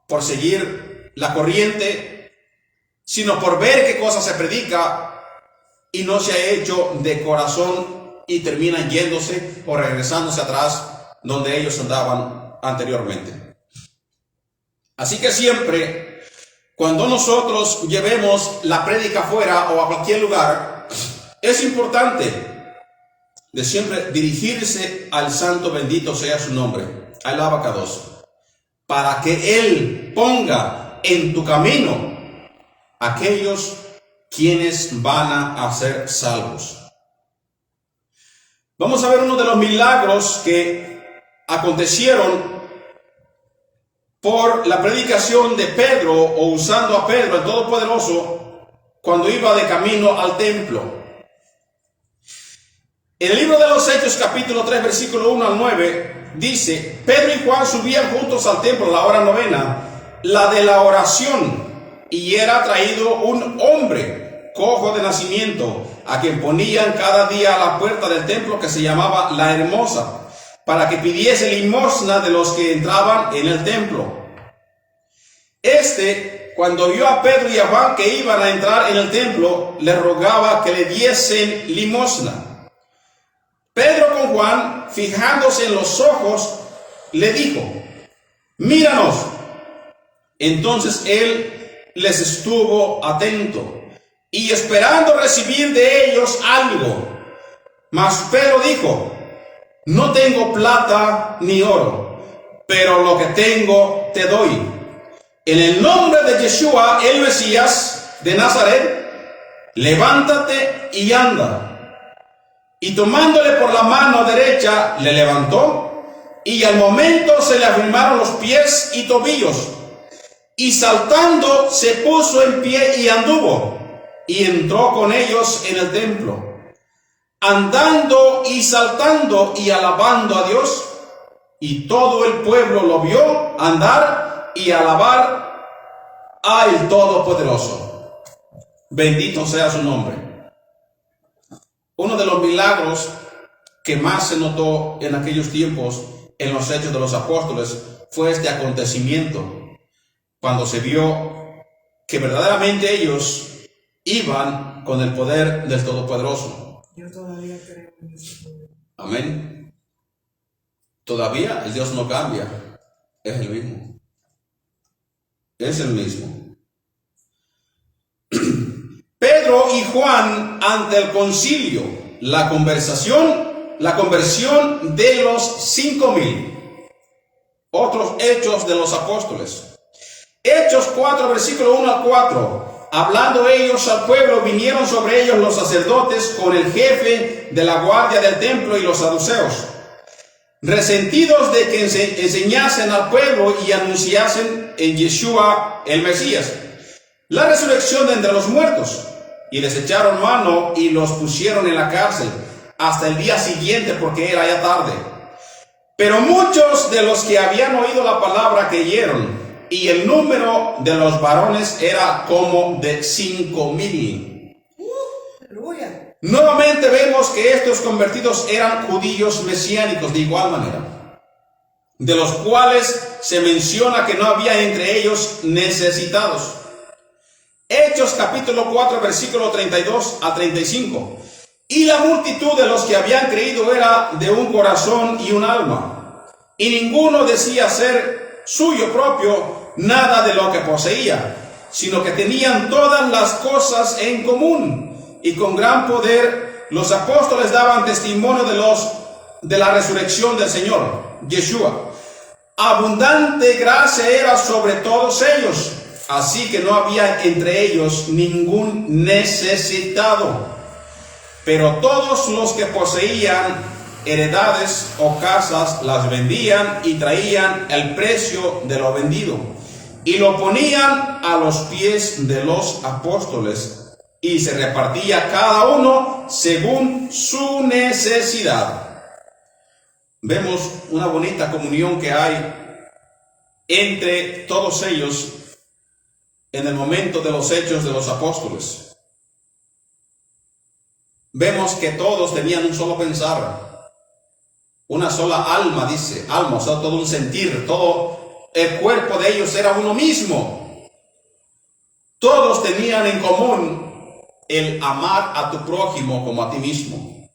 por seguir la corriente, sino por ver qué cosa se predica y no se ha hecho de corazón, y terminan yéndose o regresándose atrás donde ellos andaban anteriormente. Así que siempre, cuando nosotros llevemos la prédica afuera o a cualquier lugar, es importante de siempre dirigirse al Santo, bendito sea su nombre, al abacados, para que Él ponga en tu camino aquellos quienes van a ser salvos. Vamos a ver uno de los milagros que acontecieron por la predicación de Pedro, o usando a Pedro, el Todopoderoso, cuando iba de camino al templo. En el libro de los Hechos, capítulo 3, versículo 1 al 9, dice: Pedro y Juan subían juntos al templo a la hora novena, la de la oración, y era traído un hombre cojo de nacimiento, a quien ponían cada día a la puerta del templo, que se llamaba La Hermosa, para que pidiese limosna de los que entraban en el templo. Cuando vio a Pedro y a Juan que iban a entrar en el templo, le rogaba que le diesen limosna. Pedro con Juan, fijándose en los ojos, le dijo: míranos. Entonces él les estuvo atento y esperando recibir de ellos algo. Mas Pedro dijo: no tengo plata ni oro, pero lo que tengo te doy. En el nombre de Yeshua, el Mesías de Nazaret, levántate y anda. Y tomándole por la mano derecha, le levantó, y al momento se le afirmaron los pies y tobillos, y saltando se puso en pie y anduvo, y entró con ellos en el templo, andando y saltando y alabando a Dios, y todo el pueblo lo vio andar y alabar al Todopoderoso. Bendito sea su nombre. Uno de los milagros que más se notó en aquellos tiempos en los Hechos de los Apóstoles fue este acontecimiento, cuando se vio que verdaderamente ellos iban con el poder del Todopoderoso.
Yo todavía creo en ese poder.
Amén. Todavía el Dios no cambia, es el mismo. Es el mismo. Pedro y Juan ante el concilio, la conversión de los 5,000. Otros hechos de los apóstoles. Hechos 4, versículo 1 al 4. Hablando ellos al pueblo, vinieron sobre ellos los sacerdotes con el jefe de la guardia del templo y los saduceos, resentidos de que enseñasen al pueblo y anunciasen en Yeshua el Mesías la resurrección de entre los muertos, y les echaron mano y los pusieron en la cárcel hasta el día siguiente, porque era ya tarde. Pero muchos de los que habían oído la palabra creyeron, y el número de los varones era como de 5,000.
Aleluya.
Nuevamente vemos que estos convertidos eran judíos mesiánicos de igual manera. de los cuales se menciona que no había entre ellos necesitados. Hechos capítulo 4, versículo 32 a 35. Y la multitud de los que habían creído era de un corazón y un alma, y ninguno decía ser suyo propio nada de lo que poseía, sino que tenían todas las cosas en común, y con gran poder los apóstoles daban testimonio de la resurrección del Señor, Yeshua. Abundante gracia era sobre todos ellos, así que no había entre ellos ningún necesitado. Pero todos los que poseían heredades o casas las vendían y traían el precio de lo vendido y lo ponían a los pies de los apóstoles, y se repartía cada uno según su necesidad. Vemos una bonita comunión que hay entre todos ellos en el momento de los hechos de los apóstoles. Vemos que todos tenían un solo pensar, una sola alma, dice, alma, o sea, todo un sentir, todo el cuerpo de ellos era uno mismo. Todos tenían en común el amar a tu prójimo como a ti mismo.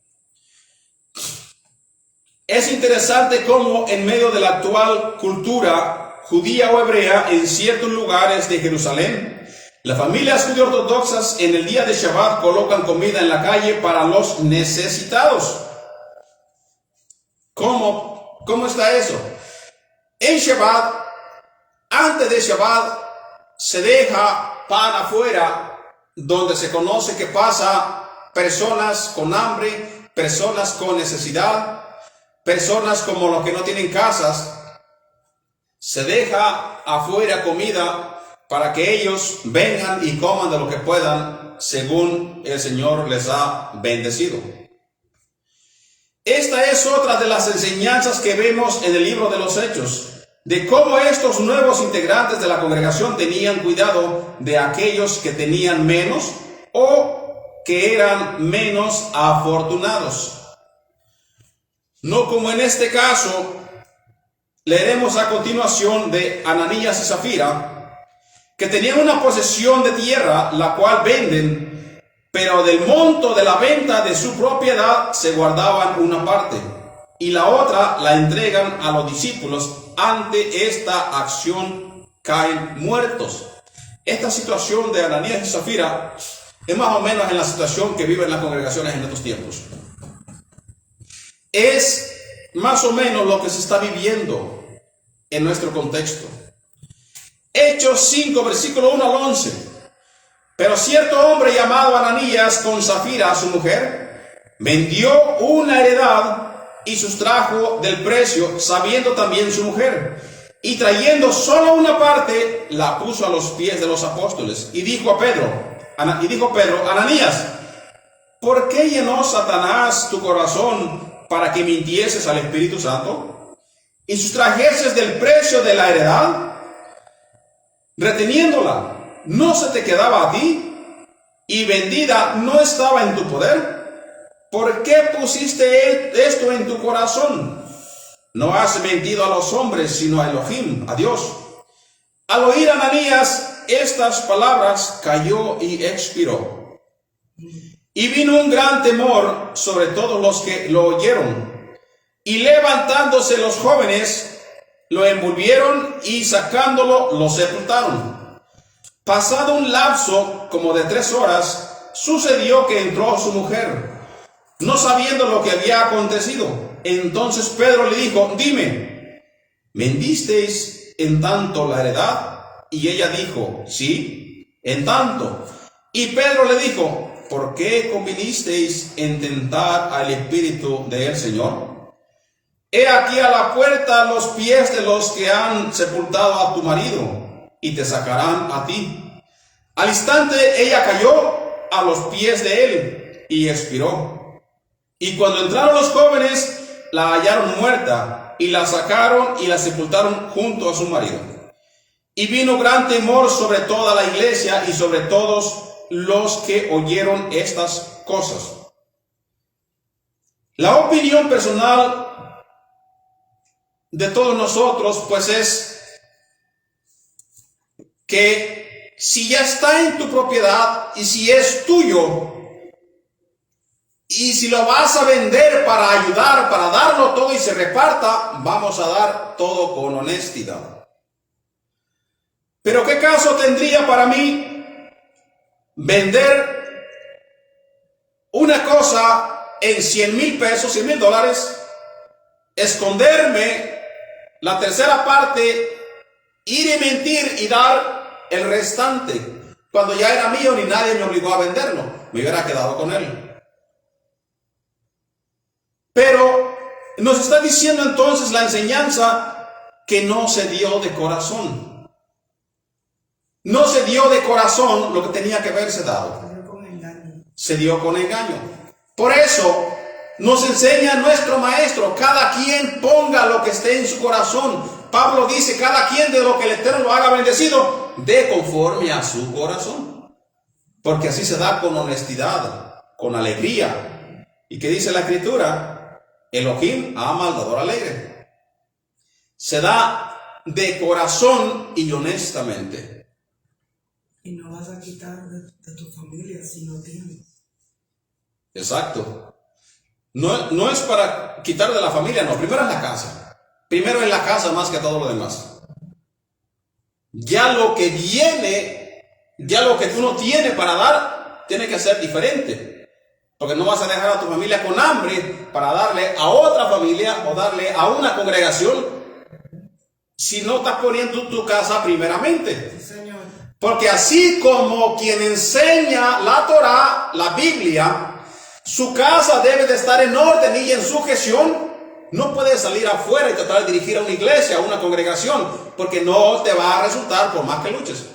Es interesante cómo en medio de la actual cultura judía o hebrea en ciertos lugares de Jerusalén, las familias judío-ortodoxas en el día de Shabbat colocan comida en la calle para los necesitados. ¿Cómo está eso? En Shabbat, antes de Shabbat, se deja pan afuera, donde se conoce que pasa personas con hambre, personas con necesidad, personas como los que no tienen casas. Se deja afuera comida para que ellos vengan y coman de lo que puedan, según el Señor les ha bendecido. Esta es otra de las enseñanzas que vemos en el libro de los Hechos, de cómo estos nuevos integrantes de la congregación tenían cuidado de aquellos que tenían menos o que eran menos afortunados. No como en este caso, leeremos a continuación de Ananías y Zafira, que tenían una posesión de tierra, la cual venden, pero del monto de la venta de su propiedad se guardaban una parte, y la otra la entregan a los discípulos. Ante esta acción caen muertos. Esta situación de Ananías y Zafira es más o menos en la situación que viven las congregaciones en estos tiempos. Es más o menos lo que se está viviendo en nuestro contexto. Hechos 5, versículo 1 al 11. Pero cierto hombre llamado Ananías, con Zafira, su mujer, vendió una heredad y sustrajo del precio, sabiendo también su mujer, y trayendo solo una parte, la puso a los pies de los apóstoles, y dijo Pedro, Ananías, ¿por qué llenó Satanás tu corazón para que mintieses al Espíritu Santo y sustrajeses del precio de la heredad? Reteniéndola, ¿no se te quedaba a ti? Y vendida, ¿no estaba en tu poder? ¿Por qué pusiste esto en tu corazón? No has mentido a los hombres, sino a Elohim, a Dios. Al oír Ananías estas palabras, cayó y expiró. Y vino un gran temor sobre todos los que lo oyeron. Y levantándose los jóvenes, lo envolvieron y sacándolo, lo sepultaron. Pasado un lapso como de 3 horas, sucedió que entró su mujer, no sabiendo lo que había acontecido. Entonces Pedro le dijo, dime, ¿vendisteis en tanto la heredad? Y ella dijo, sí, en tanto. Y Pedro le dijo, ¿por qué convinisteis en tentar al Espíritu del Señor? He aquí a la puerta los pies de los que han sepultado a tu marido, y te sacarán a ti. Al instante ella cayó a los pies de él y expiró. Y cuando entraron los jóvenes, la hallaron muerta, y la sacaron y la sepultaron junto a su marido. Y vino gran temor sobre toda la iglesia y sobre todos los que oyeron estas cosas. La opinión personal de todos nosotros, pues es que si ya está en tu propiedad y si es tuyo, y si lo vas a vender para ayudar, para darlo todo y se reparta, vamos a dar todo con honestidad. Pero ¿qué caso tendría para mí vender una cosa en 100,000 pesos, 100,000 dólares, esconderme la tercera parte, ir y mentir y dar el restante? Cuando ya era mío ni nadie me obligó a venderlo, me hubiera quedado con él. Pero nos está diciendo entonces la enseñanza que no se dio de corazón. No se dio de corazón lo que tenía que haberse dado. Se dio con engaño. Por eso nos enseña nuestro maestro: cada quien ponga lo que esté en su corazón. Pablo dice: cada quien de lo que el Eterno lo haga bendecido, dé conforme a su corazón. Porque así se da con honestidad, con alegría. ¿Y qué dice la Escritura? Elohim ama al dador alegre. Se da de corazón y honestamente.
Y no vas a quitar de tu familia si no tienes.
Exacto. No es para quitar de la familia, no. Primero es la casa. Primero es la casa más que todo lo demás. Ya lo que viene, ya lo que tú no tienes para dar, tiene que ser diferente. Porque no vas a dejar a tu familia con hambre para darle a otra familia o darle a una congregación si no estás poniendo tu casa primeramente.
Sí, Señor.
Porque así como quien enseña la Torah, la Biblia, su casa debe de estar en orden y en sujeción, no puedes salir afuera y tratar de dirigir a una iglesia, a una congregación, porque no te va a resultar por más que luches.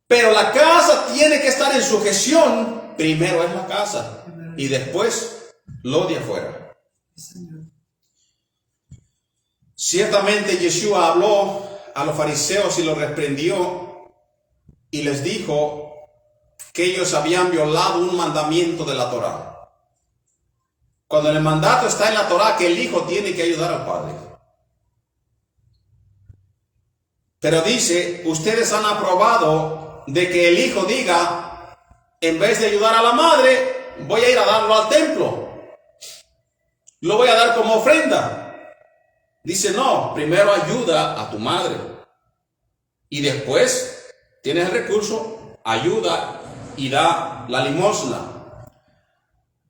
Pero la casa tiene que estar en sujeción. Primero es la casa y después lo de afuera. Ciertamente Yeshua habló a los fariseos y los reprendió y les dijo que ellos habían violado un mandamiento de la Torá. Cuando el mandato está en la Torá que el hijo tiene que ayudar al padre. Pero dice: ustedes han aprobado de que el hijo diga: en vez de ayudar a la madre, voy a ir a darlo al templo. Lo voy a dar como ofrenda. Dice: no, primero ayuda a tu madre. Y después tienes el recurso, ayuda y da la limosna.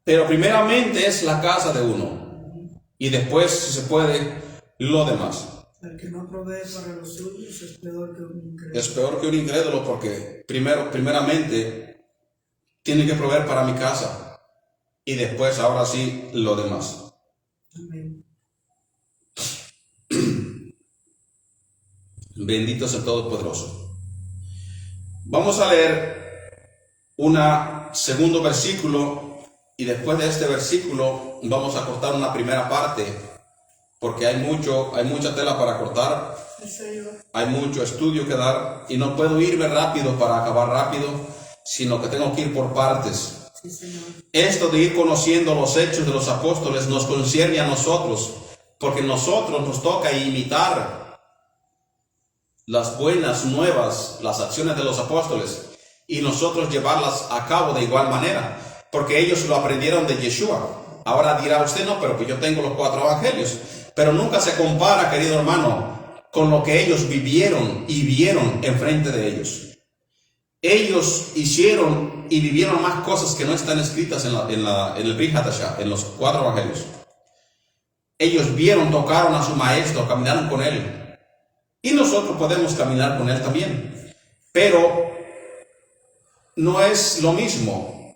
Pero primeramente es la casa de uno. Y después, si se puede, lo demás.
El que no provee para los suyos es peor que un incrédulo.
Es peor que un incrédulo porque primeramente tiene que proveer para mi casa y después, ahora sí, lo demás.
Amén.
Bendito es el Todopoderoso. Vamos a leer un segundo versículo y después de este versículo vamos a cortar una primera parte porque hay mucha tela para cortar,
Sí, Señor.
hay mucho estudio que dar y no puedo irme rápido para acabar rápido, sino que tengo que ir por partes.
Sí, Señor.
Esto de ir conociendo los hechos de los apóstoles nos concierne a nosotros, porque nosotros nos toca imitar las buenas nuevas, las acciones de los apóstoles, y nosotros llevarlas a cabo de igual manera, porque ellos lo aprendieron de Yeshua. Ahora dirá usted: no, pero que yo tengo los 4 evangelios, pero nunca se compara, querido hermano, con lo que ellos vivieron y vieron enfrente de ellos. Ellos hicieron y vivieron más cosas que no están escritas en el Brit Hadashah, en los 4 evangelios. Ellos vieron, tocaron a su maestro, caminaron con él. Y nosotros podemos caminar con él también. Pero no es lo mismo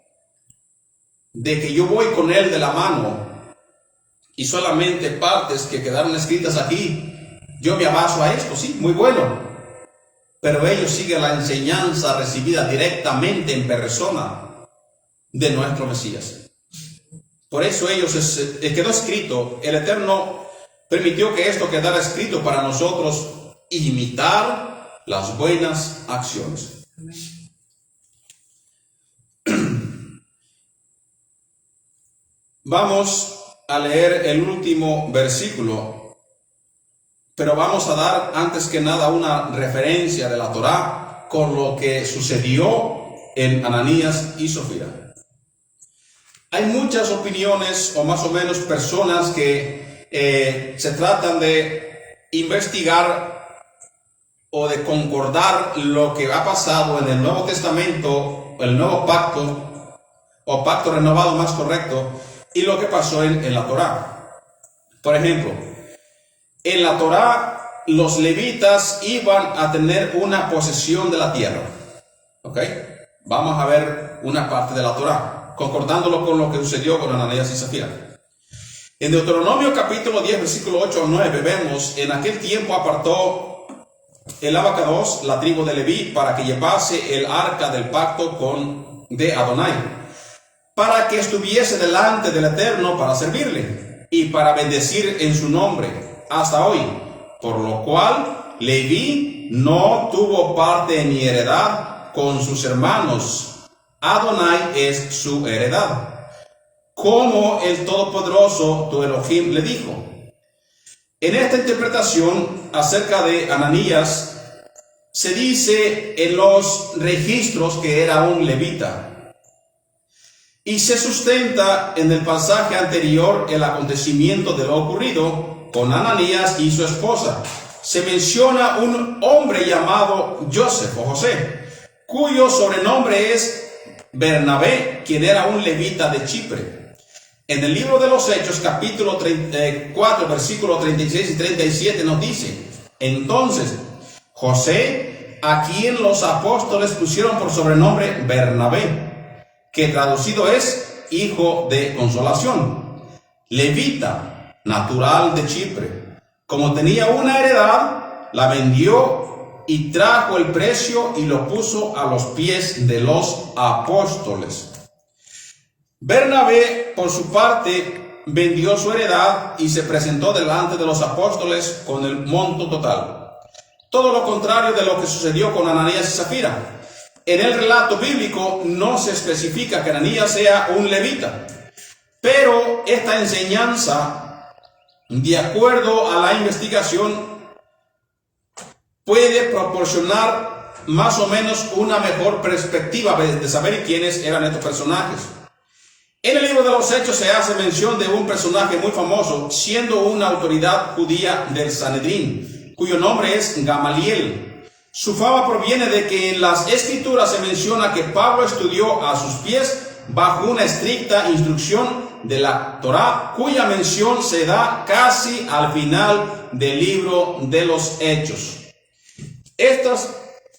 de que yo voy con él de la mano y solamente partes que quedaron escritas aquí, yo me abaso a esto, sí, muy bueno. Pero ellos siguen la enseñanza recibida directamente en persona de nuestro Mesías. Por eso ellos quedó escrito, el Eterno permitió que esto quedara escrito para nosotros imitar las buenas acciones. Vamos a leer el último versículo pero vamos a dar antes que nada una referencia de la Torá con lo que sucedió en Ananías y Zafira. Hay muchas opiniones o más o menos personas que se tratan de investigar o de concordar lo que ha pasado en el Nuevo Testamento, el Nuevo Pacto, o Pacto Renovado más correcto, y lo que pasó en la Torá. Por ejemplo, en la Torá los levitas iban a tener una posesión de la tierra. ¿Ok? Vamos a ver una parte de la Torá, concordándolo con lo que sucedió con Ananías y Zafira. En Deuteronomio capítulo 10, versículo 8 al 9, vemos: en aquel tiempo apartó el Abacados, la tribu de Leví, para que llevase el arca del pacto de Adonai, para que estuviese delante del Eterno para servirle y para bendecir en su nombre hasta hoy, por lo cual Leví no tuvo parte ni heredad con sus hermanos. Adonai es su heredad, como el Todopoderoso tu Elohim le dijo. En esta interpretación acerca de Ananías se dice en los registros que era un levita, y se sustenta en el pasaje anterior el acontecimiento de lo ocurrido con Ananías y su esposa. Se menciona un hombre llamado Joseph o José, cuyo sobrenombre es Bernabé, quien era un levita de Chipre. En el libro de los Hechos, capítulo 4, versículos 36 y 37, nos dice: entonces José, a quien los apóstoles pusieron por sobrenombre Bernabé, que traducido es hijo de consolación, levita, natural de Chipre, como tenía una heredad, la vendió y trajo el precio y lo puso a los pies de los apóstoles. Bernabé, por su parte, vendió su heredad y se presentó delante de los apóstoles con el monto total. Todo lo contrario de lo que sucedió con Ananías y Zafira. En el relato bíblico no se especifica que Ananías sea un levita, pero esta enseñanza, de acuerdo a la investigación, puede proporcionar más o menos una mejor perspectiva de saber quiénes eran estos personajes. En el libro de los Hechos se hace mención de un personaje muy famoso, siendo una autoridad judía del Sanedrín, cuyo nombre es Gamaliel. Su fama proviene de que en las escrituras se menciona que Pablo estudió a sus pies bajo una estricta instrucción de la Torá, cuya mención se da casi al final del libro de los Hechos. Estas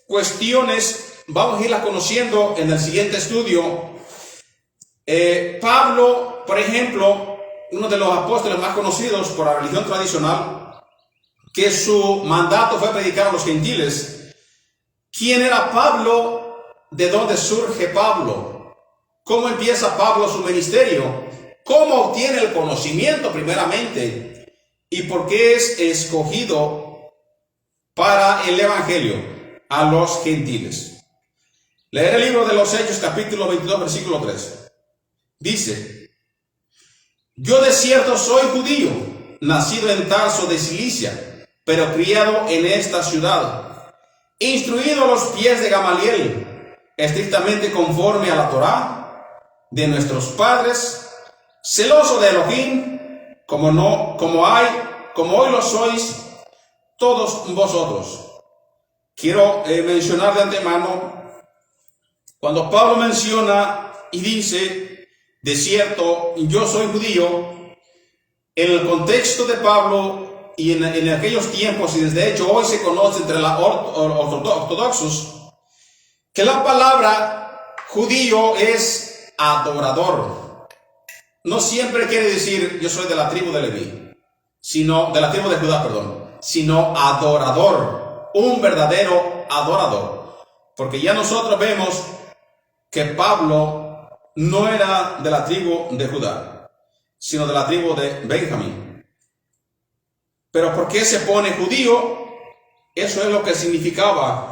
cuestiones vamos a irlas conociendo en el siguiente estudio. Pablo, por ejemplo, uno de los apóstoles más conocidos por la religión tradicional, que su mandato fue predicar a los gentiles. ¿Quién era Pablo? ¿De dónde surge Pablo? ¿Cómo empieza Pablo su ministerio? ¿Cómo obtiene el conocimiento primeramente? ¿Y por qué es escogido para el evangelio a los gentiles? Leer el libro de los Hechos, capítulo 22, versículo 3. Dice: yo de cierto soy judío, nacido en Tarso de Cilicia, pero criado en esta ciudad, instruido a los pies de Gamaliel, estrictamente conforme a la Torá de nuestros padres, celoso de Elohim, como hoy lo sois todos vosotros. Quiero mencionar de antemano, cuando Pablo menciona y dice: de cierto, yo soy judío, en el contexto de Pablo y en aquellos tiempos, y desde hecho hoy se conoce entre los ortodoxos, que la palabra judío es adorador. No siempre quiere decir yo soy de la tribu de Leví, sino de la tribu de Judá, sino adorador, un verdadero adorador. Porque ya nosotros vemos que Pablo no era de la tribu de Judá, sino de la tribu de Benjamín. Pero ¿por qué se pone judío? Eso es lo que significaba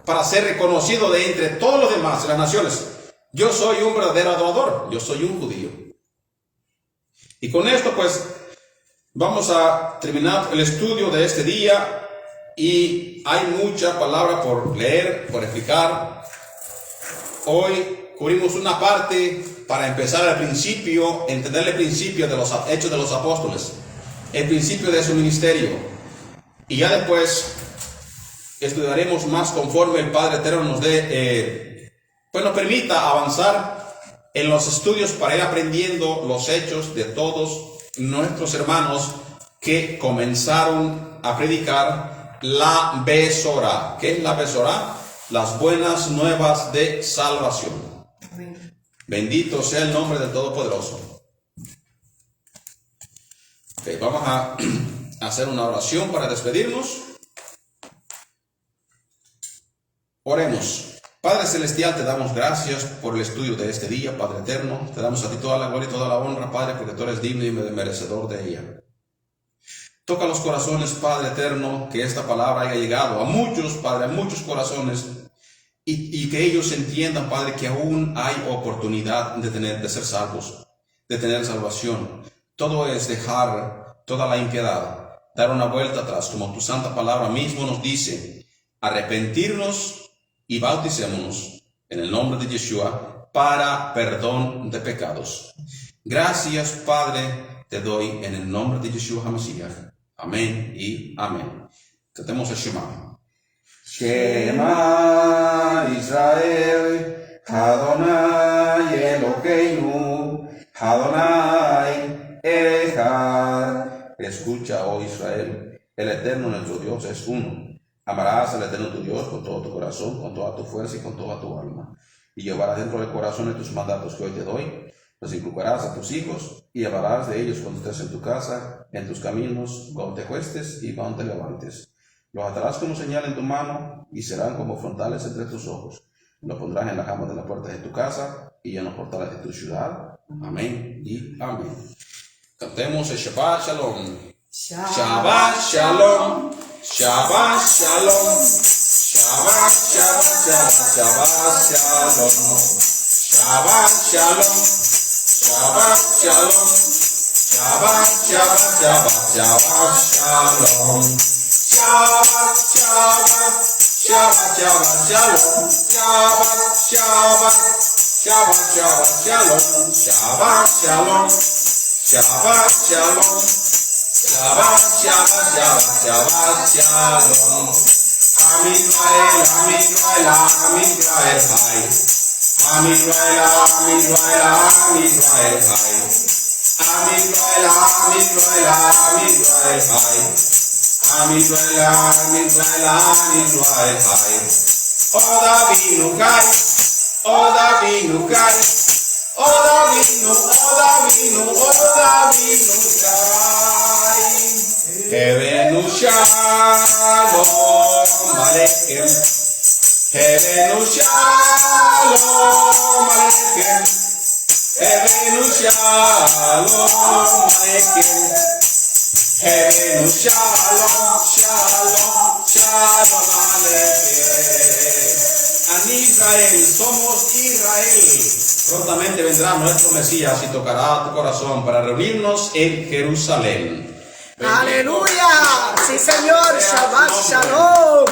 para ser reconocido de entre todos los demás, las naciones. Yo soy un verdadero adorador, yo soy un judío. Y con esto pues Vamos a terminar el estudio de este día y hay mucha palabra por leer, por explicar. Hoy cubrimos una parte para empezar al principio, entender el principio de los hechos de los apóstoles, el principio de su ministerio. Y ya después estudiaremos más conforme el Padre Eterno nos dé, pues nos permita avanzar en los estudios para ir aprendiendo los hechos de todos nuestros hermanos que comenzaron a predicar la Besorá. ¿Qué es la Besorá? Las buenas nuevas de salvación.
Amén.
Bendito sea el nombre del Todopoderoso. Okay, vamos a hacer una oración para despedirnos. Oremos. Padre Celestial, te damos gracias por el estudio de este día, Padre Eterno. Te damos a ti toda la gloria y toda la honra, Padre, porque tú eres digno y merecedor de ella. Toca los corazones, Padre Eterno, que esta palabra haya llegado a muchos, Padre, a muchos corazones, y que ellos entiendan, Padre, que aún hay oportunidad de ser salvos, de tener salvación. Todo es dejar toda la impiedad, dar una vuelta atrás, como tu santa palabra mismo nos dice, arrepentirnos y bauticémonos en el nombre de Yeshua para perdón de pecados. Gracias, Padre, te doy en el nombre de Yeshua HaMashiach. Amén y amén. Cantemos el Shema. Shema Israel, Adonai Elokeinu, Adonai Echad. Escucha, oh Israel, el Eterno nuestro Dios es uno. Amarás al Eterno tu Dios con todo tu corazón, con toda tu fuerza y con toda tu alma. Y llevarás dentro del corazón de tus mandatos que hoy te doy. Los inculcarás a tus hijos y hablarás de ellos cuando estés en tu casa, en tus caminos, cuando te acuestes y cuando te levantes. Los atarás como señal en tu mano y serán como frontales entre tus ojos. Los pondrás en las jambas de las puertas de tu casa y en los portales de tu ciudad. Amén y amén. Cantemos el Shabbat Shalom. Shabbat Shalom. Shabbat Shalom. Shabbat Shabbat Shabbat Shalom. Shabbat Shalom. Shabbat Shalom. Shabbat Shabbat Shabbat Shalom. Shabbat Shabbat Shabbat Shalom. Shabbat Shabbat Shabbat Shalom. Shabbat Shalom. Shabbat Shalom. Shabbat Shabbat Shabbat Shalom. Am Israel, Am Israel, Am Israel Chai. Am Israel, Am Israel, Am Israel Chai. Am Israel, Am Israel, Am Israel Chai. Am Israel, Am Israel, Am Israel Chai. Oda vinu Chai, Oda vinu Chai. Oda vinu Chai. Hevenu Shalom Aleichem. Hevenu Shalom Aleichem. Hevenu Shalom Aleichem. Hevenu Shalom, Shalom, Shalom Aleichem. An Israel, somos Israel. Prontamente vendrá nuestro Mesías y tocará tu corazón para reunirnos en Jerusalén.
Aleluya. Sí, Señor. Shabbat Shalom.